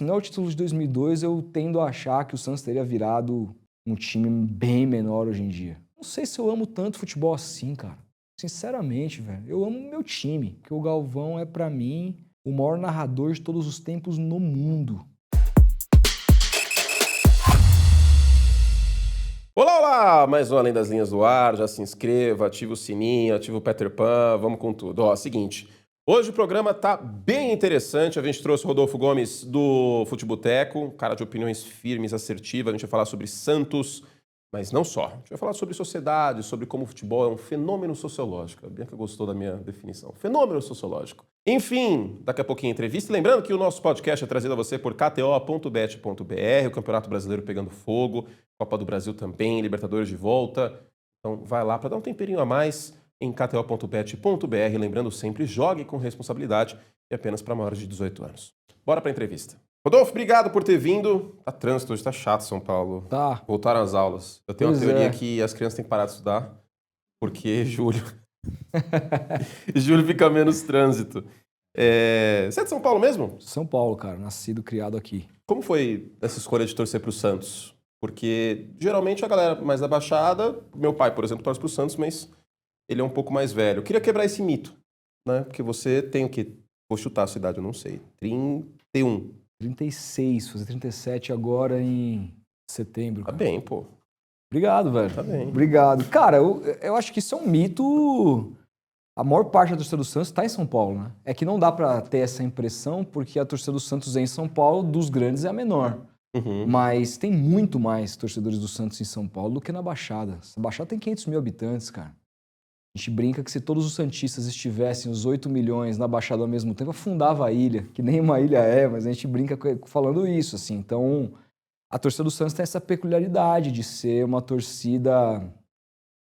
se não é o título de 2002, eu tendo a achar que o Santos teria virado um time bem menor hoje em dia. Não sei se eu amo tanto futebol assim, cara. Sinceramente, velho. Eu amo meu time, porque o Galvão é, pra mim, o maior narrador de todos os tempos no mundo. Olá, olá! Mais um Além das Linhas do Ar. Já se inscreva, ativa o sininho, ativa o Peter Pan, vamos com tudo. Ó, seguinte, hoje o programa tá bem interessante. A gente trouxe o Rodolfo Gomes do Futeboteco, cara de opiniões firmes, assertivas. A gente vai falar sobre Santos, mas não só. A gente vai falar sobre sociedade, sobre como o futebol é um fenômeno sociológico. A Bianca gostou da minha definição. Fenômeno sociológico. Enfim, daqui a pouquinho a entrevista. Lembrando que o nosso podcast é trazido a você por kto.bet.br, o Campeonato Brasileiro pegando fogo, Copa do Brasil também, Libertadores de volta. Então vai lá para dar um temperinho a mais em kto.bet.br. Lembrando sempre, jogue com responsabilidade e apenas para maiores de 18 anos. Bora para a entrevista. Rodolfo, obrigado por ter vindo. Tá trânsito hoje, tá chato São Paulo. Tá. Voltaram às aulas. Eu tenho Pois uma teoria é. que as crianças têm que parar de estudar, porque julho fica menos trânsito. Você é de São Paulo mesmo? São Paulo, cara. Nascido, criado aqui. Como foi essa escolha de torcer pro Santos? Porque geralmente a galera mais da Baixada, meu pai, por exemplo, torce pro Santos, mas ele é um pouco mais velho. Eu queria quebrar esse mito, né? Porque você tem o quê? Vou chutar a sua idade, eu não sei. 31. 36, fazer 37 agora em setembro. Tá Cara. bem, pô. Obrigado, velho. Tá bem. Obrigado. Cara, eu acho que isso é um mito. A maior parte da torcida do Santos está em São Paulo, né? É que não dá pra ter essa impressão, porque a torcida do Santos é em São Paulo, dos grandes é a menor. Uhum. Mas tem muito mais torcedores do Santos em São Paulo do que na Baixada. A Baixada tem 500 mil habitantes, cara. A gente brinca que se todos os santistas estivessem, os 8 milhões, na Baixada ao mesmo tempo, afundava a ilha, que nem uma ilha é, mas a gente brinca falando isso, assim. Então, a torcida do Santos tem essa peculiaridade de ser uma torcida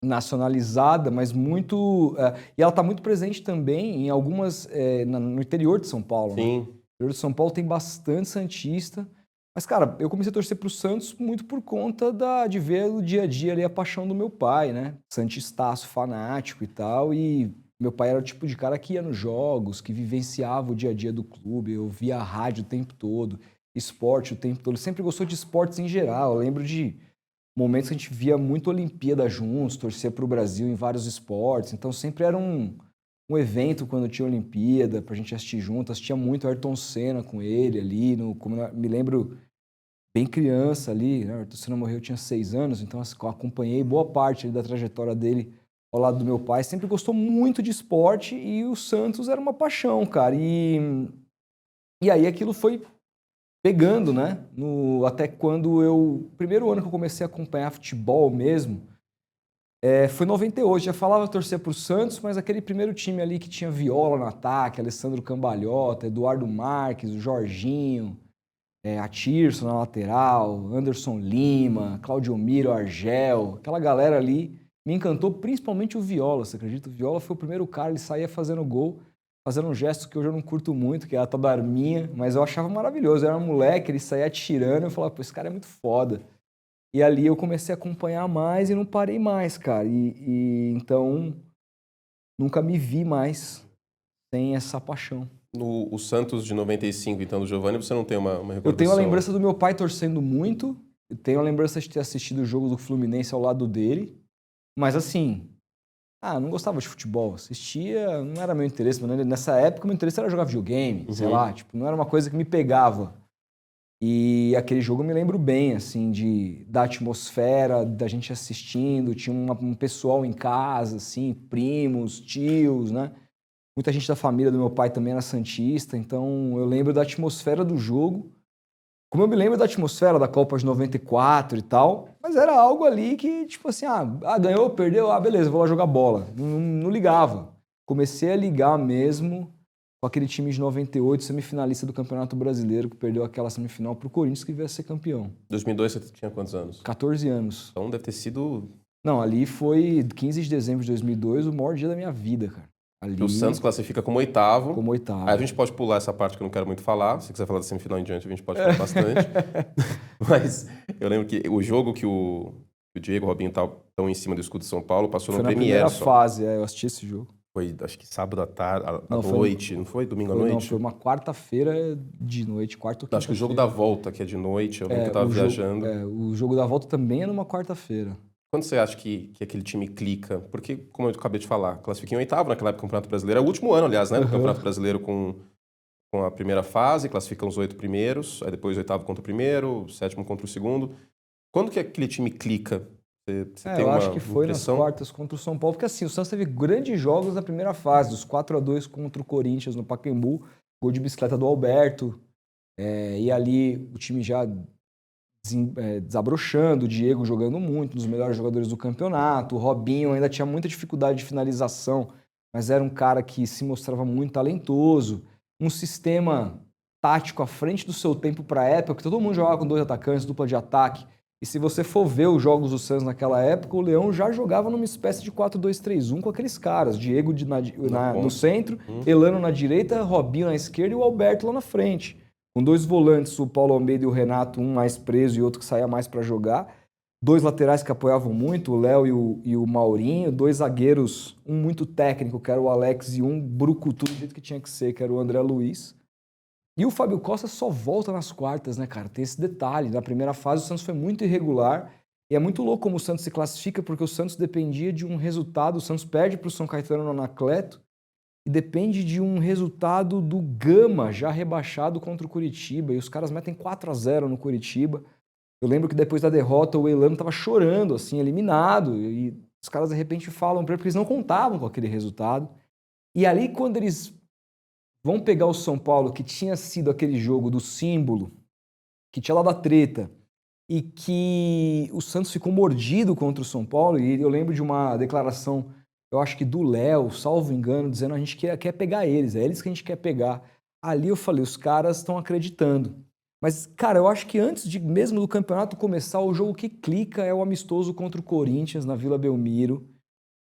nacionalizada, mas muito... e ela está muito presente também em algumas... no interior de São Paulo, né? Sim. No interior de São Paulo tem bastante santista. Mas, cara, eu comecei a torcer pro Santos muito por conta de ver o dia a dia ali a paixão do meu pai, né? Santistaço, fanático e tal. E meu pai era o tipo de cara que ia nos jogos, que vivenciava o dia a dia do clube. Eu via a rádio o tempo todo, esporte o tempo todo. Ele sempre gostou de esportes em geral. Eu lembro de momentos que a gente via muito Olimpíada juntos, torcer pro Brasil em vários esportes. Então, sempre era um evento quando tinha Olimpíada, pra gente assistir junto. Assistia muito Ayrton Senna com ele ali. Me lembro bem criança ali, né? O Ayrton Senna morreu, eu tinha 6 anos, então assim, eu acompanhei boa parte ali da trajetória dele ao lado do meu pai. Sempre gostou muito de esporte e o Santos era uma paixão, cara. E aí aquilo foi pegando, né? Até quando o primeiro ano que eu comecei a acompanhar futebol mesmo, foi 98. Já falava torcer pro Santos, mas aquele primeiro time ali que tinha Viola no ataque, Alessandro Cambalhota, Eduardo Marques, o Jorginho, a Tirso na lateral, Anderson Lima, Claudio Miro, Argel, aquela galera ali me encantou, principalmente o Viola, você acredita? O Viola foi o primeiro cara, ele saía fazendo gol, fazendo um gesto que hoje eu não curto muito, que é a tal da arminha, mas eu achava maravilhoso. Eu era um moleque, ele saía atirando, eu falava, pô, esse cara é muito foda. E ali eu comecei a acompanhar mais e não parei mais, cara. Então, nunca me vi mais sem essa paixão. O Santos de 95, então, do Giovani, você não tem uma recordação? Eu tenho a lembrança do meu pai torcendo muito, eu tenho a lembrança de ter assistido o jogo do Fluminense ao lado dele, mas assim, não gostava de futebol, assistia, não era meu interesse, mas nessa época meu interesse era jogar videogame, sei lá, tipo, não era uma coisa que me pegava. E aquele jogo eu me lembro bem, assim, da atmosfera, da gente assistindo, tinha um pessoal em casa, assim, primos, tios, né? Muita gente da família do meu pai também era santista, então eu lembro da atmosfera do jogo, como eu me lembro da atmosfera da Copa de 94 e tal, mas era algo ali que, tipo assim, ganhou, perdeu, beleza, vou lá jogar bola. Não ligava. Comecei a ligar mesmo com aquele time de 98, semifinalista do Campeonato Brasileiro, que perdeu aquela semifinal pro Corinthians, que veio a ser campeão. 2002 você tinha quantos anos? 14 anos. Então deve ter sido... Não, ali foi 15 de dezembro de 2002, o maior dia da minha vida, cara. Ali, o Santos classifica como oitavo. Como oitavo. Aí a gente pode pular essa parte que eu não quero muito falar. Se quiser falar da semifinal em diante, a gente pode falar bastante. Mas eu lembro que o jogo que o Diego e o Robinho estão em cima do escudo de São Paulo passou no Premiere só. Foi na primeira fase, eu assisti esse jogo. Foi, acho que sábado à tarde, à Não, noite, não foi? Domingo à Não, noite? foi uma quarta-feira de noite, quarta ou Acho que o jogo da volta, que é de noite, eu lembro que eu tava viajando. O jogo da volta também é numa quarta-feira. Quando você acha que aquele time clica? Porque, como eu acabei de falar, classifiquei em oitavo naquela época do Campeonato Brasileiro. É o último ano, aliás, né, do Campeonato Brasileiro com a primeira fase, classificam os 8 primeiros, aí depois o oitavo contra o primeiro, o sétimo contra o segundo. Quando que aquele time clica? Você tem Eu uma acho que foi nas impressão? quartas contra o São Paulo, porque assim, o Santos teve grandes jogos na primeira fase, dos 4-2 contra o Corinthians no Pacaembu, gol de bicicleta do Alberto, e ali o time já desabrochando, o Diego jogando muito, um dos melhores jogadores do campeonato, o Robinho ainda tinha muita dificuldade de finalização, mas era um cara que se mostrava muito talentoso, um sistema tático à frente do seu tempo para a época, que todo mundo jogava com 2 atacantes, dupla de ataque, e se você for ver os jogos do Santos naquela época, o Leão já jogava numa espécie de 4-2-3-1 com aqueles caras, Diego no centro, Elano na direita, Robinho na esquerda e o Alberto lá na frente. Com 2 volantes, o Paulo Almeida e o Renato, um mais preso e outro que saía mais para jogar. 2 laterais que apoiavam muito, o Léo e o Maurinho. 2 zagueiros, um muito técnico, que era o Alex, e um brucutu do jeito que tinha que ser, que era o André Luiz. E o Fábio Costa só volta nas quartas, né, cara? Tem esse detalhe. Na primeira fase, o Santos foi muito irregular. E é muito louco como o Santos se classifica, porque o Santos dependia de um resultado. O Santos perde para o São Caetano no Anacleto e depende de um resultado do Gama, já rebaixado contra o Curitiba. E os caras metem 4-0 no Curitiba. Eu lembro que depois da derrota, o Elano estava chorando, assim, eliminado. E os caras, de repente, falam para ele, porque eles não contavam com aquele resultado. E ali, quando eles vão pegar o São Paulo, que tinha sido aquele jogo do símbolo, que tinha lá da treta, e que o Santos ficou mordido contra o São Paulo, e eu lembro de uma declaração, eu acho que do Léo, salvo engano, dizendo a gente quer pegar eles, é eles que a gente quer pegar. Ali eu falei, os caras estão acreditando. Mas, cara, eu acho que antes de mesmo do campeonato começar, o jogo que clica é o amistoso contra o Corinthians, na Vila Belmiro.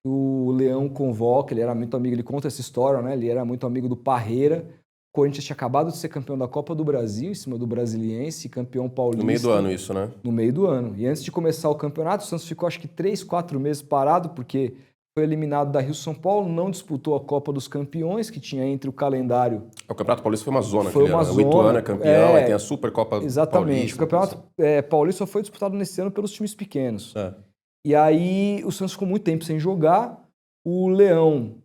O Leão convoca, ele era muito amigo, ele conta essa história, né? Ele era muito amigo do Parreira. O Corinthians tinha acabado de ser campeão da Copa do Brasil, em cima do Brasiliense, campeão paulista. No meio do ano isso, né? No meio do ano. E antes de começar o campeonato, o Santos ficou acho que 3, 4 meses parado, porque foi eliminado da Rio-São Paulo, não disputou a Copa dos Campeões, que tinha entre o calendário... O Campeonato Paulista foi uma zona. Foi uma ano. zona. O Ituano é campeão, aí tem a Supercopa Exatamente. Paulista. O Campeonato Paulista só foi disputado nesse ano pelos times pequenos. É. E aí o Santos ficou muito tempo sem jogar. O Leão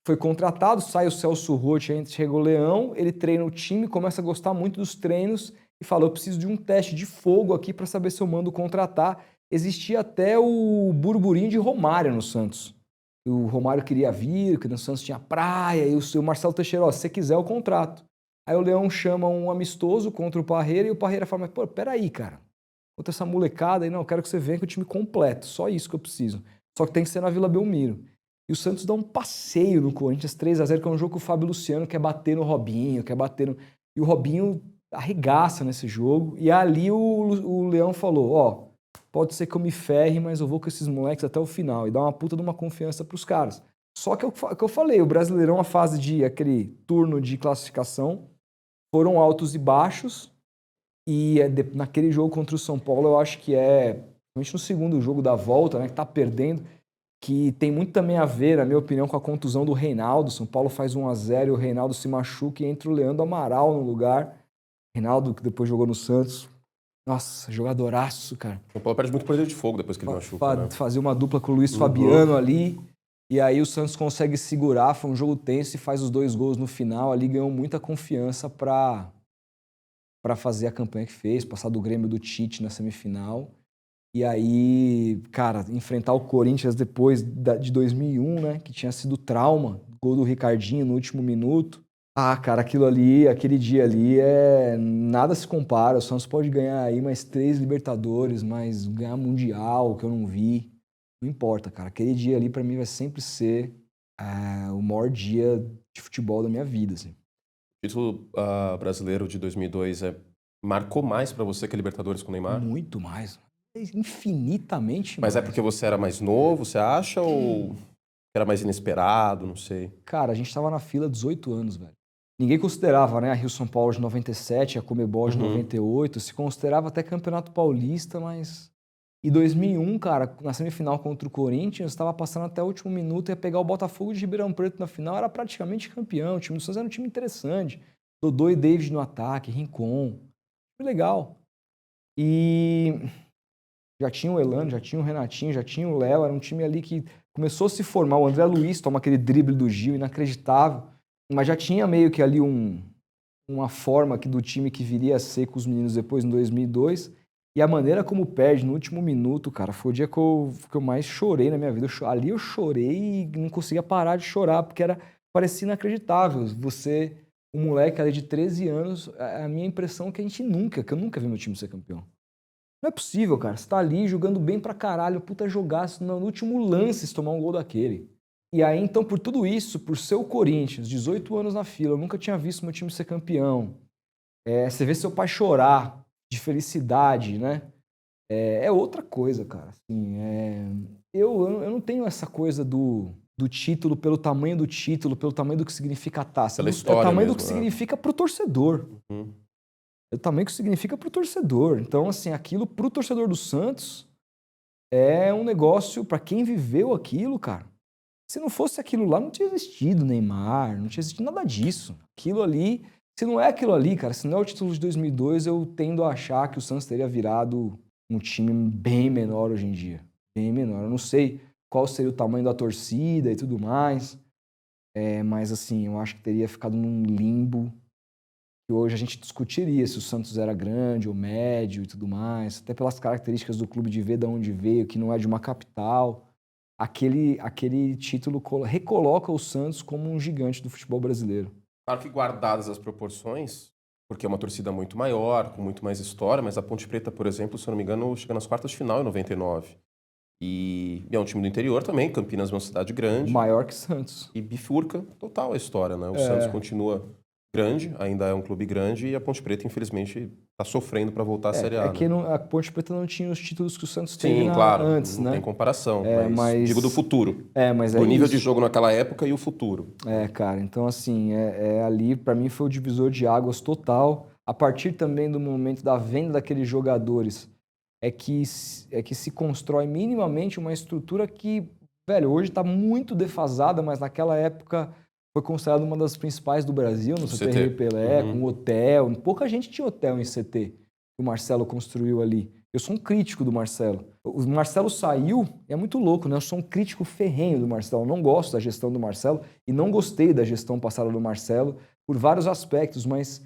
foi contratado, sai o Celso Roth, aí chega o Leão, ele treina o time, começa a gostar muito dos treinos e fala, eu preciso de um teste de fogo aqui para saber se eu mando contratar. Existia até o burburinho de Romário no Santos. O Romário queria vir, que no Santos tinha praia, e o Marcelo Teixeira, se você quiser, eu contrato. Aí o Leão chama um amistoso contra o Parreira e o Parreira fala, mas pô, peraí, cara, contra essa molecada aí, não, eu quero que você venha com o time completo, só isso que eu preciso. Só que tem que ser na Vila Belmiro. E o Santos dá um passeio no Corinthians 3-0, que é um jogo que o Fábio Luciano quer bater no Robinho, quer bater no... E o Robinho arregaça nesse jogo. E ali o Leão falou, ó, pode ser que eu me ferre, mas eu vou com esses moleques até o final. E dá uma puta de uma confiança pros caras. Só que é o que eu falei, o Brasileirão, a fase de aquele turno de classificação, foram altos e baixos. E naquele jogo contra o São Paulo, eu acho que principalmente no segundo jogo da volta, né, que tá perdendo, que tem muito também a ver, na minha opinião, com a contusão do Reinaldo. São Paulo faz 1-0 e o Reinaldo se machuca e entra o Leandro Amaral no lugar. Reinaldo, que depois jogou no Santos. Nossa, jogadoraço, cara. O São Paulo perde muito poder de fogo depois que ele machuca, né? Fazia uma dupla com o Luiz Fabiano ali. E aí o Santos consegue segurar, foi um jogo tenso e faz os 2 gols no final. Ali ganhou muita confiança para fazer a campanha que fez, passar do Grêmio do Tite na semifinal. E aí, cara, enfrentar o Corinthians depois de 2001, né? Que tinha sido trauma. Gol do Ricardinho no último minuto. Ah, cara, aquele dia ali, nada se compara. O Santos pode ganhar aí mais 3 Libertadores, mas ganhar Mundial, que eu não vi. Não importa, cara. Aquele dia ali, pra mim, vai sempre ser o maior dia de futebol da minha vida, assim. O título brasileiro de 2002 marcou mais pra você que a Libertadores com o Neymar? Muito mais. Infinitamente mais. Mas é porque você era mais novo, você acha? Ou era mais inesperado? Não sei. Cara, a gente tava na fila 18 anos, velho. Ninguém considerava, né, a Rio-São Paulo de 97, a Comebol de 98. Se considerava até Campeonato Paulista, mas E 2001, cara, na semifinal contra o Corinthians, estava passando até o último minuto, ia pegar o Botafogo de Ribeirão Preto na final, era praticamente campeão. O time do Santos era um time interessante. Dodô e David no ataque, Rincon. Foi legal. E já tinha o Elano, já tinha o Renatinho, já tinha o Léo, era um time ali que começou a se formar. O André Luiz toma aquele drible do Gil, inacreditável. Mas já tinha meio que ali uma forma do time que viria a ser com os meninos depois, em 2002. E a maneira como perde no último minuto, cara, foi o dia que eu mais chorei na minha vida. Ali eu chorei e não conseguia parar de chorar, porque parecia inacreditável. Você, um moleque ali de 13 anos, a minha impressão é que que eu nunca vi meu time ser campeão. Não é possível, cara. Você tá ali jogando bem pra caralho, puta jogaço, no último lance se tomar um gol daquele. E aí, então, por tudo isso, por ser o Corinthians, 18 anos na fila, eu nunca tinha visto meu time ser campeão. Você vê seu pai chorar de felicidade, né? É outra coisa, cara. Assim, eu não tenho essa coisa do título pelo tamanho do título, pelo tamanho do que significa a taça. Pela história É o tamanho mesmo, do que né? significa pro torcedor. Uhum. É o tamanho que significa pro torcedor. Então, assim, aquilo pro torcedor do Santos é um negócio para quem viveu aquilo, cara. Se não fosse aquilo lá, não tinha existido Neymar, não tinha existido nada disso. Aquilo ali, se não é aquilo ali, cara, se não é o título de 2002, eu tendo a achar que o Santos teria virado um time bem menor hoje em dia. Bem menor. Eu não sei qual seria o tamanho da torcida e tudo mais, mas assim, eu acho que teria ficado num limbo que hoje a gente discutiria se o Santos era grande ou médio e tudo mais, até pelas características do clube de ver de onde veio, que não é de uma capital. Aquele título recoloca o Santos como um gigante do futebol brasileiro. Claro que guardadas as proporções, porque é uma torcida muito maior, com muito mais história, mas a Ponte Preta, por exemplo, se eu não me engano, chega nas quartas de final em 99. E é um time do interior também, Campinas é uma cidade grande. Maior que Santos. E bifurca total a história, né? O Santos continua grande, ainda é um clube grande, e a Ponte Preta, infelizmente, está sofrendo para voltar à Série A. Que né? a Ponte Preta não tinha os títulos que o Santos teve Sim, claro, antes, não né? tem comparação, mas digo do futuro. Mas do nível de isso. jogo naquela época e o futuro. Cara, então assim, ali para mim foi o divisor de águas total. A partir também do momento da venda daqueles jogadores, é que se constrói minimamente uma estrutura que, velho, hoje está muito defasada, mas naquela época foi considerada uma das principais do Brasil, no CT Rei Pelé, com hotel. Pouca gente tinha hotel em CT, que o Marcelo construiu ali. Eu sou um crítico do Marcelo. O Marcelo saiu, e é muito louco, né? Eu sou um crítico ferrenho do Marcelo. Eu não gosto da gestão do Marcelo e não gostei da gestão passada do Marcelo por vários aspectos, mas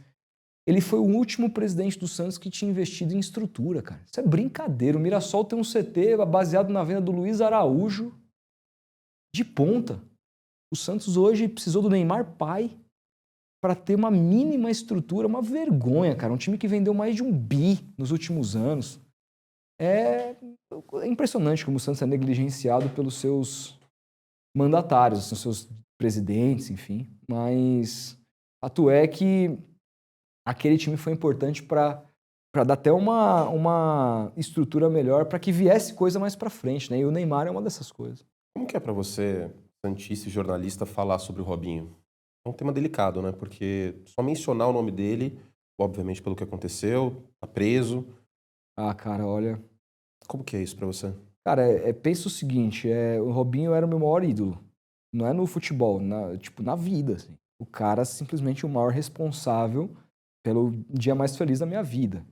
ele foi o último presidente do Santos que tinha investido em estrutura, cara. Isso é brincadeira. O Mirassol tem um CT baseado na venda do Luiz Araújo de ponta. O Santos hoje precisou do Neymar pai para ter uma mínima estrutura, uma vergonha, cara. Um time que vendeu mais de 1 bi nos últimos anos. É impressionante como o Santos é negligenciado pelos seus mandatários, seus presidentes, enfim. Mas fato é que aquele time foi importante para dar até uma estrutura melhor para que viesse coisa mais para frente, né? E o Neymar é uma dessas coisas. Como que é para você, santista e jornalista, falar sobre o Robinho? É um tema delicado, né? Porque só mencionar o nome dele, obviamente pelo que aconteceu, tá preso. Ah, cara, olha... Como que é isso para você? Cara, pensa o seguinte, o Robinho era o meu maior ídolo. Não é no futebol, na vida, assim. O cara simplesmente o maior responsável pelo dia mais feliz da minha vida.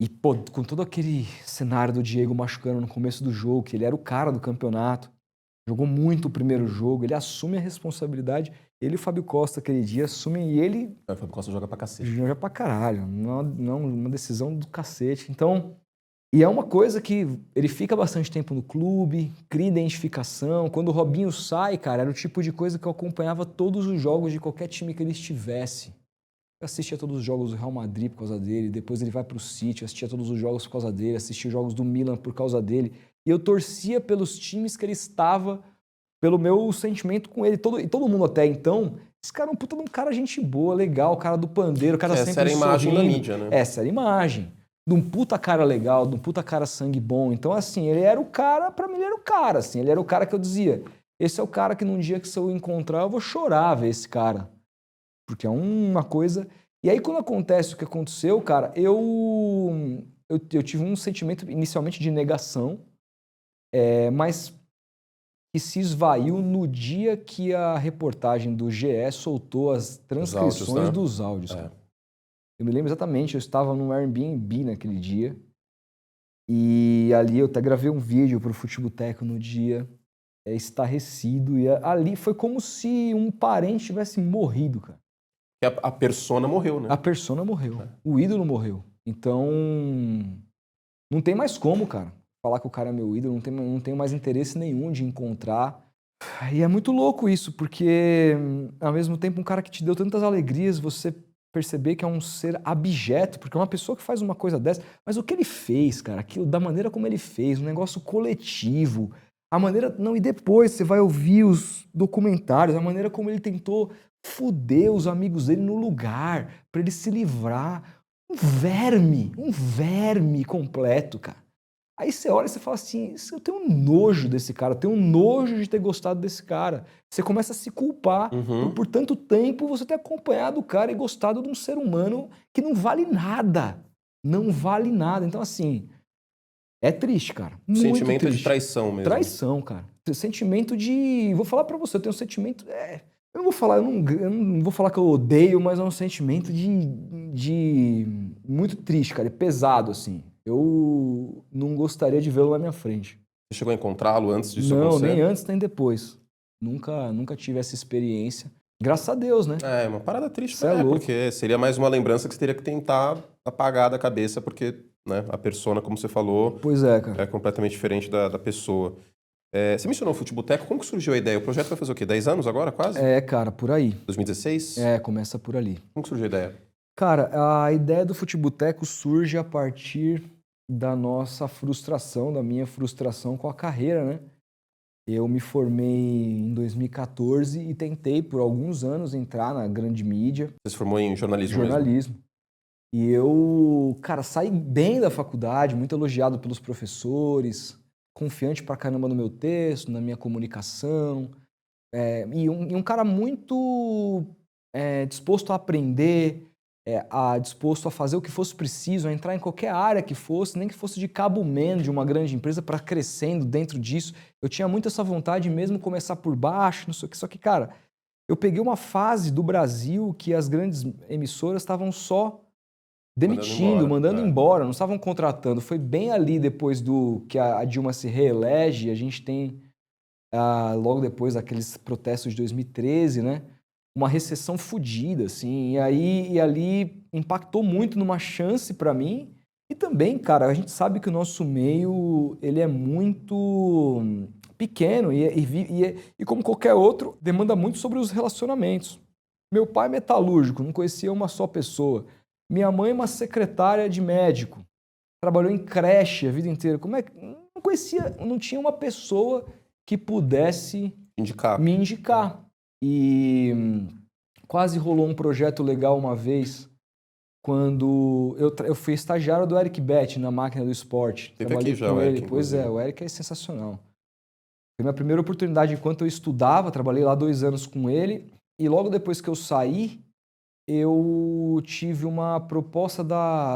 E, pô, com todo aquele cenário do Diego machucando no começo do jogo, que ele era o cara do campeonato, jogou muito o primeiro jogo, ele assume a responsabilidade. Ele e o Fábio Costa, aquele dia, assumem e ele... O Fábio Costa joga pra cacete. Joga pra caralho. Não, uma decisão do cacete. Então... E é uma coisa que ele fica bastante tempo no clube, cria identificação. Quando o Robinho sai, cara, era o tipo de coisa que eu acompanhava todos os jogos de qualquer time que ele estivesse. Eu assistia todos os jogos do Real Madrid por causa dele, depois ele vai pro City, assistia todos os jogos por causa dele, assistia os jogos do Milan por causa dele. E eu torcia pelos times que ele estava, pelo meu sentimento com ele. E todo mundo até então, esse cara é um puta de um cara gente boa, legal, o cara do pandeiro, o cara sempre sorrindo. Essa era a imagem da mídia, né? Essa era a imagem. De um puta cara legal, de um puta cara sangue bom. Então, assim, ele era o cara, pra mim ele era o cara, assim. Ele era o cara que eu dizia, esse é o cara que num dia que se eu encontrar, eu vou chorar ver esse cara. Porque é uma coisa... E aí, quando acontece o que aconteceu, cara, eu eu tive um sentimento inicialmente de negação, mas que se esvaiu no dia que a reportagem do GE soltou as transcrições dos áudios. Cara. Eu me lembro exatamente, eu estava no Airbnb naquele dia, e ali eu até gravei um vídeo para o Futeboteco no dia, estarrecido, e ali foi como se um parente tivesse morrido, cara. A persona morreu, né? A persona morreu, o ídolo morreu. Então, não tem mais como, cara, falar que o cara é meu ídolo, não tenho mais interesse nenhum de encontrar. E é muito louco isso, porque ao mesmo tempo um cara que te deu tantas alegrias, você perceber que é um ser abjeto, porque é uma pessoa que faz uma coisa dessa, mas o que ele fez, cara, aquilo, da maneira como ele fez, um negócio coletivo, a maneira, não, e depois você vai ouvir os documentários, a maneira como ele tentou foder os amigos dele no lugar, pra ele se livrar, um verme completo, cara. Aí você olha e você fala assim, eu tenho um nojo desse cara, eu tenho um nojo de ter gostado desse cara. Você começa a se culpar por tanto tempo você ter acompanhado o cara e gostado de um ser humano que não vale nada. Não vale nada. Então, assim, é triste, cara. Muito sentimento triste. De traição mesmo. Traição, cara. Sentimento de... Vou falar pra você, eu tenho um sentimento... Eu não vou falar que eu odeio, mas é um sentimento de muito triste, cara. É pesado, assim. Eu não gostaria de vê-lo na minha frente. Você chegou a encontrá-lo antes disso acontecer? Não, nem antes nem depois. Nunca tive essa experiência. Graças a Deus, né? É uma parada triste, é louco. Porque seria mais uma lembrança que você teria que tentar apagar da cabeça, porque, né, a persona, como você falou, pois é, cara, é completamente diferente da pessoa. Você mencionou o Futeboteco, como que surgiu a ideia? O projeto vai fazer o quê? 10 anos agora, quase? Cara, por aí. 2016? Começa por ali. Como que surgiu a ideia? Cara, a ideia do Futeboteco surge a partir da nossa frustração, da minha frustração com a carreira, né? Eu me formei em 2014 e tentei por alguns anos entrar na grande mídia. Você se formou em jornalismo mesmo? Jornalismo. E eu, cara, saí bem da faculdade, muito elogiado pelos professores, confiante pra caramba no meu texto, na minha comunicação. E um cara muito disposto a aprender, disposto a fazer o que fosse preciso, a entrar em qualquer área que fosse, nem que fosse de cabo-man de uma grande empresa para crescendo dentro disso. Eu tinha muito essa vontade mesmo começar por baixo, não sei o que. Só que, cara, eu peguei uma fase do Brasil que as grandes emissoras estavam só demitindo, mandando embora, não estavam contratando. Foi bem ali depois do que a Dilma se reelege, a gente tem, logo depois daqueles protestos de 2013, né? Uma recessão fodida, assim, e ali impactou muito numa chance para mim. E também, cara, a gente sabe que o nosso meio, ele é muito pequeno e como qualquer outro, demanda muito sobre os relacionamentos. Meu pai é metalúrgico, não conhecia uma só pessoa. Minha mãe é uma secretária de médico, trabalhou em creche a vida inteira. Como é que... Não conhecia, não tinha uma pessoa que pudesse me indicar. E quase rolou um projeto legal uma vez, quando eu fui estagiário do Eric Bet na Máquina do Esporte. Trabalhei com ele. Pois é, o Eric é sensacional. Foi minha primeira oportunidade enquanto eu estudava, trabalhei lá 2 anos com ele. E logo depois que eu saí, eu tive uma proposta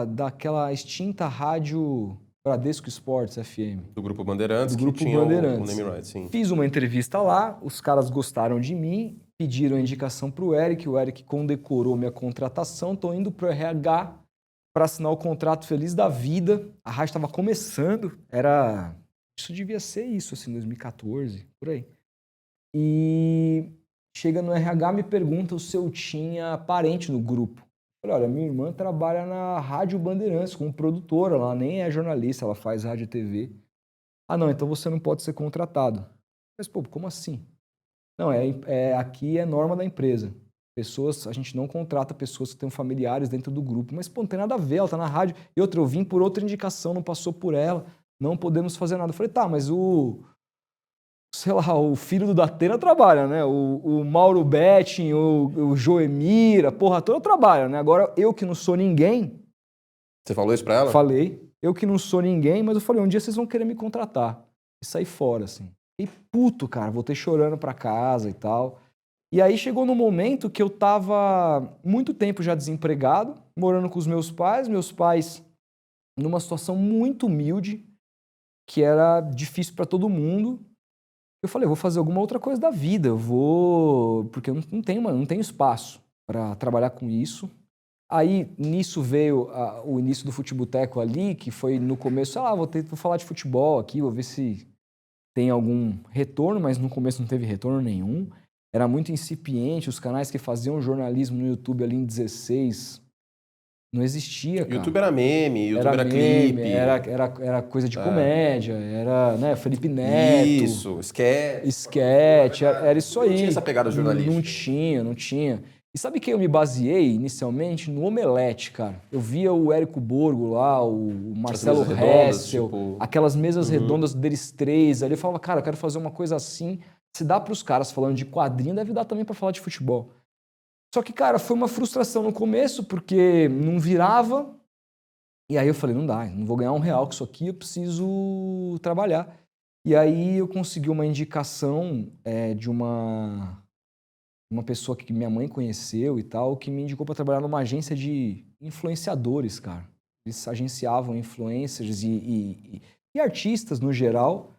daquela extinta rádio Bradesco Esportes FM. Do Grupo Bandeirantes, do Grupo que tinha Bandeirantes. o name right, sim. Fiz uma entrevista lá, os caras gostaram de mim, pediram a indicação para o Eric condecorou minha contratação, estou indo para o RH para assinar o contrato feliz da vida. A rádio estava começando, isso devia ser isso, assim, 2014, por aí. E chega no RH, me pergunta se eu tinha parente no grupo. Eu falei, olha, minha irmã trabalha na Rádio Bandeirantes como produtora, ela nem é jornalista, ela faz rádio e TV. Ah, não, então você não pode ser contratado. Mas, pô, como assim? Não, aqui é norma da empresa. A gente não contrata pessoas que tenham familiares dentro do grupo. Mas, pô, não tem nada a ver, ela tá na rádio. E outra, eu vim por outra indicação, não passou por ela, não podemos fazer nada. Eu falei, tá, mas o filho do Datena trabalha, né? O Mauro Betting, o Joemir, a porra toda trabalha, né? Agora, eu que não sou ninguém... Você falou isso pra ela? Falei. Eu que não sou ninguém, mas eu falei, um dia vocês vão querer me contratar. E saí fora, assim. E puto, cara, voltei chorando pra casa e tal. E aí chegou no momento que eu tava muito tempo já desempregado, morando com os meus pais numa situação muito humilde, que era difícil para todo mundo. Eu falei, vou fazer alguma outra coisa da vida, porque eu não tenho espaço para trabalhar com isso. Aí, nisso veio o início do Futeboteco ali, que foi no começo, vou falar de futebol aqui, vou ver se tem algum retorno, mas no começo não teve retorno nenhum. Era muito incipiente, os canais que faziam jornalismo no YouTube ali em 16, não existia, cara. YouTube era meme, YouTube era meme, clipe. era coisa de comédia, era, né, Felipe Neto. Isso, Sketch, era isso aí. Não tinha essa pegada jornalística. Não tinha. E sabe quem eu me baseei inicialmente? No Omelete, cara. Eu via o Érico Borgo lá, o Marcelo Hessel, tipo... aquelas mesas redondas deles três. Ali eu falava, cara, eu quero fazer uma coisa assim. Se dá pros caras falando de quadrinho, deve dar também pra falar de futebol. Só que, cara, foi uma frustração no começo, porque não virava. E aí eu falei, não dá, não vou ganhar R$1 com isso aqui, eu preciso trabalhar. E aí eu consegui uma indicação de uma pessoa que minha mãe conheceu e tal, que me indicou para trabalhar numa agência de influenciadores, cara. Eles agenciavam influencers e artistas no geral,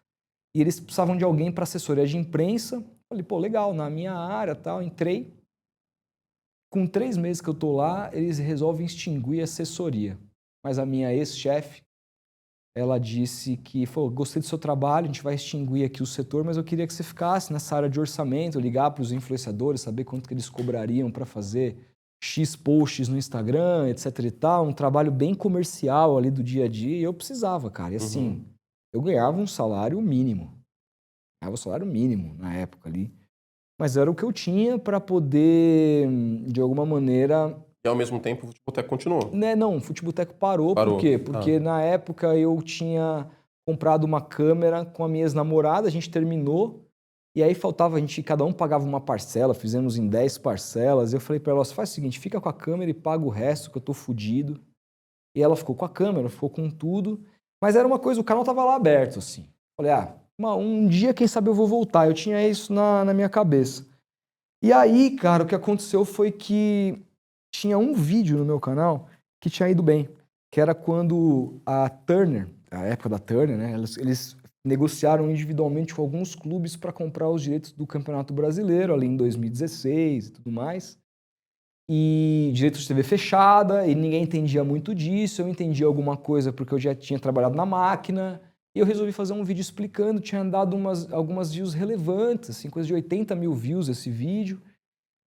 e eles precisavam de alguém para assessoria de imprensa. Falei, pô, legal, na minha área tal, entrei. Com 3 meses que eu tô lá, eles resolvem extinguir a assessoria. Mas a minha ex-chefe, ela disse que, gostei do seu trabalho, a gente vai extinguir aqui o setor, mas eu queria que você ficasse nessa área de orçamento, ligar para os influenciadores, saber quanto que eles cobrariam para fazer X posts no Instagram, etc e tal, um trabalho bem comercial ali do dia a dia, e eu precisava, cara. E assim, eu ganhava um salário mínimo. Ganhava um salário mínimo na época ali. Mas era o que eu tinha para poder, de alguma maneira... E ao mesmo tempo o Futeboteco continuou? Não, o Futeboteco parou. Por quê? Porque na época eu tinha comprado uma câmera com a minha ex-namorada, a gente terminou, e aí faltava, cada um pagava uma parcela, fizemos em 10 parcelas. Eu falei para ela, faz o seguinte, fica com a câmera e paga o resto que eu tô fudido. E ela ficou com a câmera, ficou com tudo. Mas era uma coisa, o canal tava lá aberto, assim. Falei, um dia, quem sabe eu vou voltar. Eu tinha isso na minha cabeça. E aí, cara, o que aconteceu foi que tinha um vídeo no meu canal que tinha ido bem, que era quando a Turner, a época da Turner, né, eles negociaram individualmente com alguns clubes para comprar os direitos do Campeonato Brasileiro, ali em 2016 e tudo mais. E direitos de TV fechada, e ninguém entendia muito disso. Eu entendia alguma coisa porque eu já tinha trabalhado na máquina. E eu resolvi fazer um vídeo explicando, tinha dado algumas views relevantes, assim, coisa de 80 mil views esse vídeo.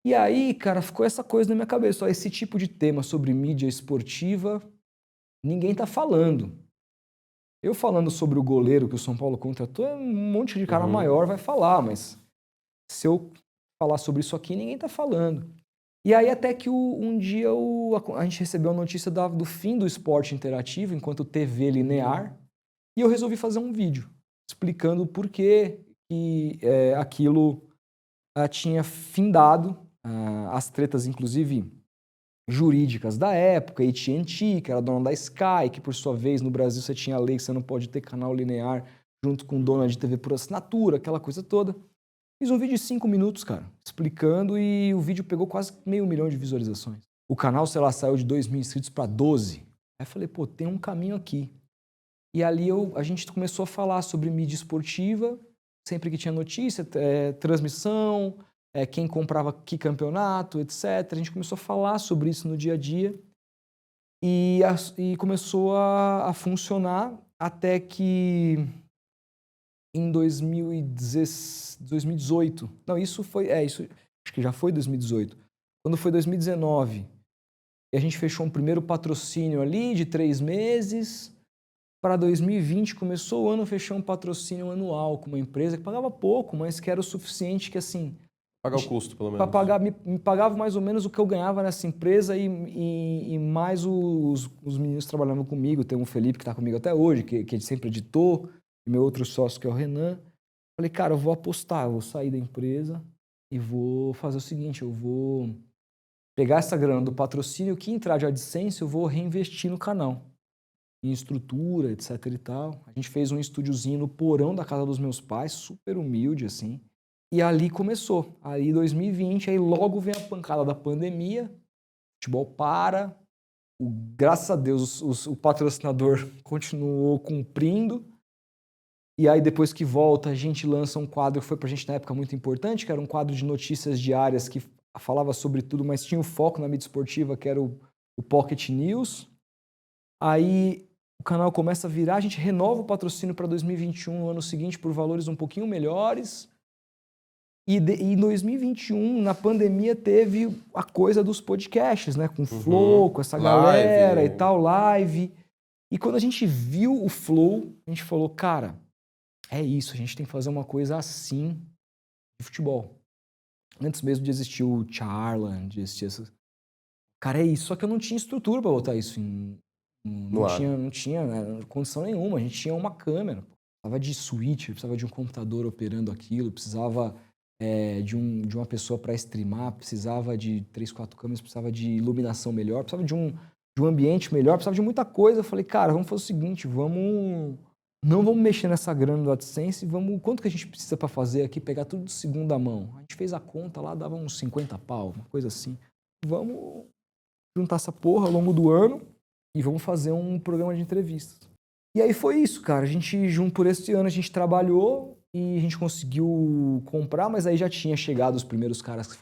E aí, cara, ficou essa coisa na minha cabeça. Esse tipo de tema sobre mídia esportiva, ninguém tá falando. Eu falando sobre o goleiro que o São Paulo contratou, um monte de cara maior vai falar, mas se eu falar sobre isso aqui, ninguém tá falando. E aí até que um dia a gente recebeu a notícia do fim do esporte interativo enquanto TV linear, e eu resolvi fazer um vídeo explicando por que aquilo tinha findado, as tretas, inclusive, jurídicas da época, AT&T, que era dona da Sky, que por sua vez no Brasil você tinha a lei que você não pode ter canal linear junto com dona de TV por assinatura, aquela coisa toda. Fiz um vídeo de 5 minutos, cara, explicando, e o vídeo pegou quase 500 mil de visualizações. O canal, sei lá, saiu de 2.000 inscritos para 12. Aí eu falei, pô, tem um caminho aqui. E ali a gente começou a falar sobre mídia esportiva, sempre que tinha notícia, transmissão, quem comprava que campeonato, etc. A gente começou a falar sobre isso no dia a dia e começou a funcionar até que em 2018, não, isso acho que já foi 2018. Quando foi 2019, a gente fechou um primeiro patrocínio ali de 3 meses. Para 2020, começou o ano, fechou um patrocínio anual com uma empresa que pagava pouco, mas que era o suficiente que, assim... Pagar o custo, pelo menos. Me pagava mais ou menos o que eu ganhava nessa empresa e mais os meninos trabalhando comigo. Tem um Felipe que está comigo até hoje, que sempre editou, e meu outro sócio, que é o Renan. Falei, cara, eu vou apostar, eu vou sair da empresa e vou fazer o seguinte, eu vou pegar essa grana do patrocínio, o que entrar de AdSense, eu vou reinvestir no canal. Em estrutura, etc e tal. A gente fez um estúdiozinho no porão da casa dos meus pais, super humilde, assim. E ali começou. Aí 2020, aí logo vem a pancada da pandemia, o futebol para, graças a Deus, o patrocinador continuou cumprindo. E aí, depois que volta, a gente lança um quadro que foi pra gente, na época, muito importante, que era um quadro de notícias diárias que falava sobre tudo, mas tinha o foco na mídia esportiva, que era o Pocket News. Aí, o canal começa a virar, a gente renova o patrocínio para 2021, no ano seguinte, por valores um pouquinho melhores. E em 2021, na pandemia, teve a coisa dos podcasts, né? Com o Flow, com essa galera e tal, live. E quando a gente viu o Flow, a gente falou, cara, é isso, a gente tem que fazer uma coisa assim de futebol. Antes mesmo de existir o Charlan, de existir essas... Cara, é isso. Só que eu não tinha estrutura para botar isso não tinha né, condição nenhuma. A gente tinha uma câmera. Precisava de switch, precisava de um computador operando aquilo, precisava de uma pessoa para streamar, precisava de 3, 4 câmeras, precisava de iluminação melhor, precisava de um ambiente melhor, precisava de muita coisa. Eu falei, cara, vamos fazer o seguinte, não vamos mexer nessa grana do AdSense, quanto que a gente precisa para fazer aqui, pegar tudo de segunda mão. A gente fez a conta lá, dava uns 50 pau, uma coisa assim. Vamos juntar essa porra ao longo do ano e vamos fazer um programa de entrevistas. E aí foi isso, cara. Por esse ano, a gente trabalhou e a gente conseguiu comprar, mas aí já tinha chegado os primeiros caras que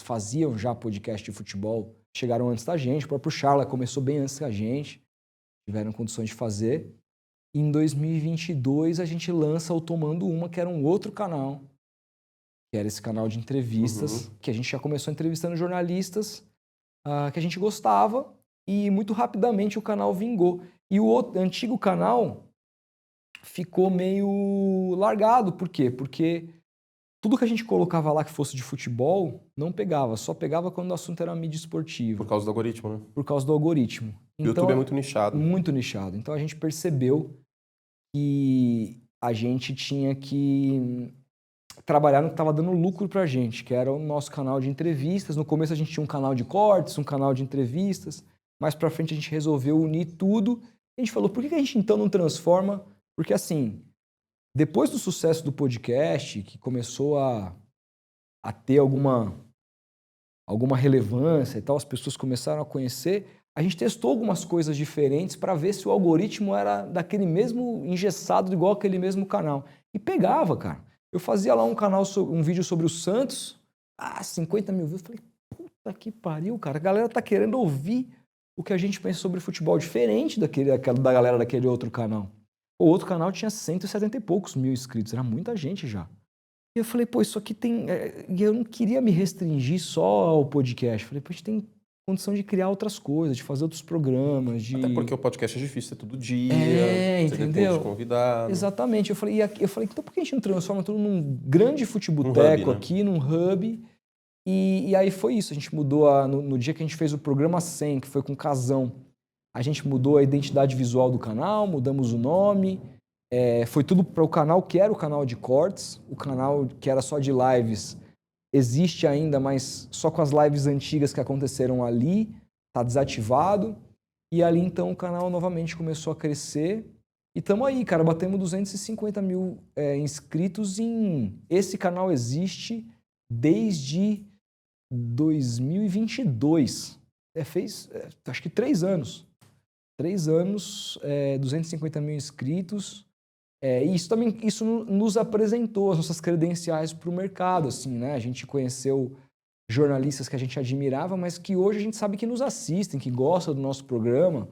faziam já podcast de futebol, chegaram antes da gente. O próprio Charla começou bem antes da gente, tiveram condições de fazer. E em 2022, a gente lança o Tomando Uma, que era um outro canal, que era esse canal de entrevistas, que a gente já começou entrevistando jornalistas que a gente gostava, e muito rapidamente o canal vingou. E o antigo canal ficou meio largado. Por quê? Porque tudo que a gente colocava lá que fosse de futebol não pegava, só pegava quando o assunto era mídia esportiva. Por causa do algoritmo, né? Por causa do algoritmo. O YouTube é muito nichado. Muito nichado. Então a gente percebeu que a gente tinha que trabalhar no que estava dando lucro pra gente, que era o nosso canal de entrevistas. No começo a gente tinha um canal de cortes, um canal de entrevistas. Mais pra frente a gente resolveu unir tudo. A gente falou, por que a gente então não transforma? Porque assim, depois do sucesso do podcast, que começou a ter alguma relevância e tal, as pessoas começaram a conhecer, a gente testou algumas coisas diferentes para ver se o algoritmo era daquele mesmo engessado, igual aquele mesmo canal. E pegava, cara. Eu fazia lá um vídeo sobre o Santos, 50 mil views. Eu falei, puta que pariu, cara. A galera tá querendo ouvir o que a gente pensa sobre futebol, diferente da galera daquele outro canal. O outro canal tinha 170 e poucos mil inscritos, era muita gente já. E eu falei, pô, isso aqui tem... E eu não queria me restringir só ao podcast. Eu falei, pô, a gente tem condição de criar outras coisas, de fazer outros programas, de... Até porque o podcast é difícil, é todo dia, você entendeu? depende de convidado. Exatamente. Eu falei, então por que a gente não transforma tudo num grande futeboteco aqui, num hub? E aí foi isso, a gente mudou, no dia que a gente fez o programa 100, que foi com o Casão, a gente mudou a identidade visual do canal, mudamos o nome, foi tudo para o canal que era o canal de cortes, o canal que era só de lives existe ainda, mas só com as lives antigas que aconteceram ali, tá desativado, e ali então o canal novamente começou a crescer, e tamo aí, cara, batemos 250 mil inscritos esse canal existe desde 2022. Fez, acho que 3 anos. 3 anos, 250 mil inscritos. E isso nos apresentou as nossas credenciais para o mercado, assim, né? A gente conheceu jornalistas que a gente admirava, mas que hoje a gente sabe que nos assistem, que gostam do nosso programa.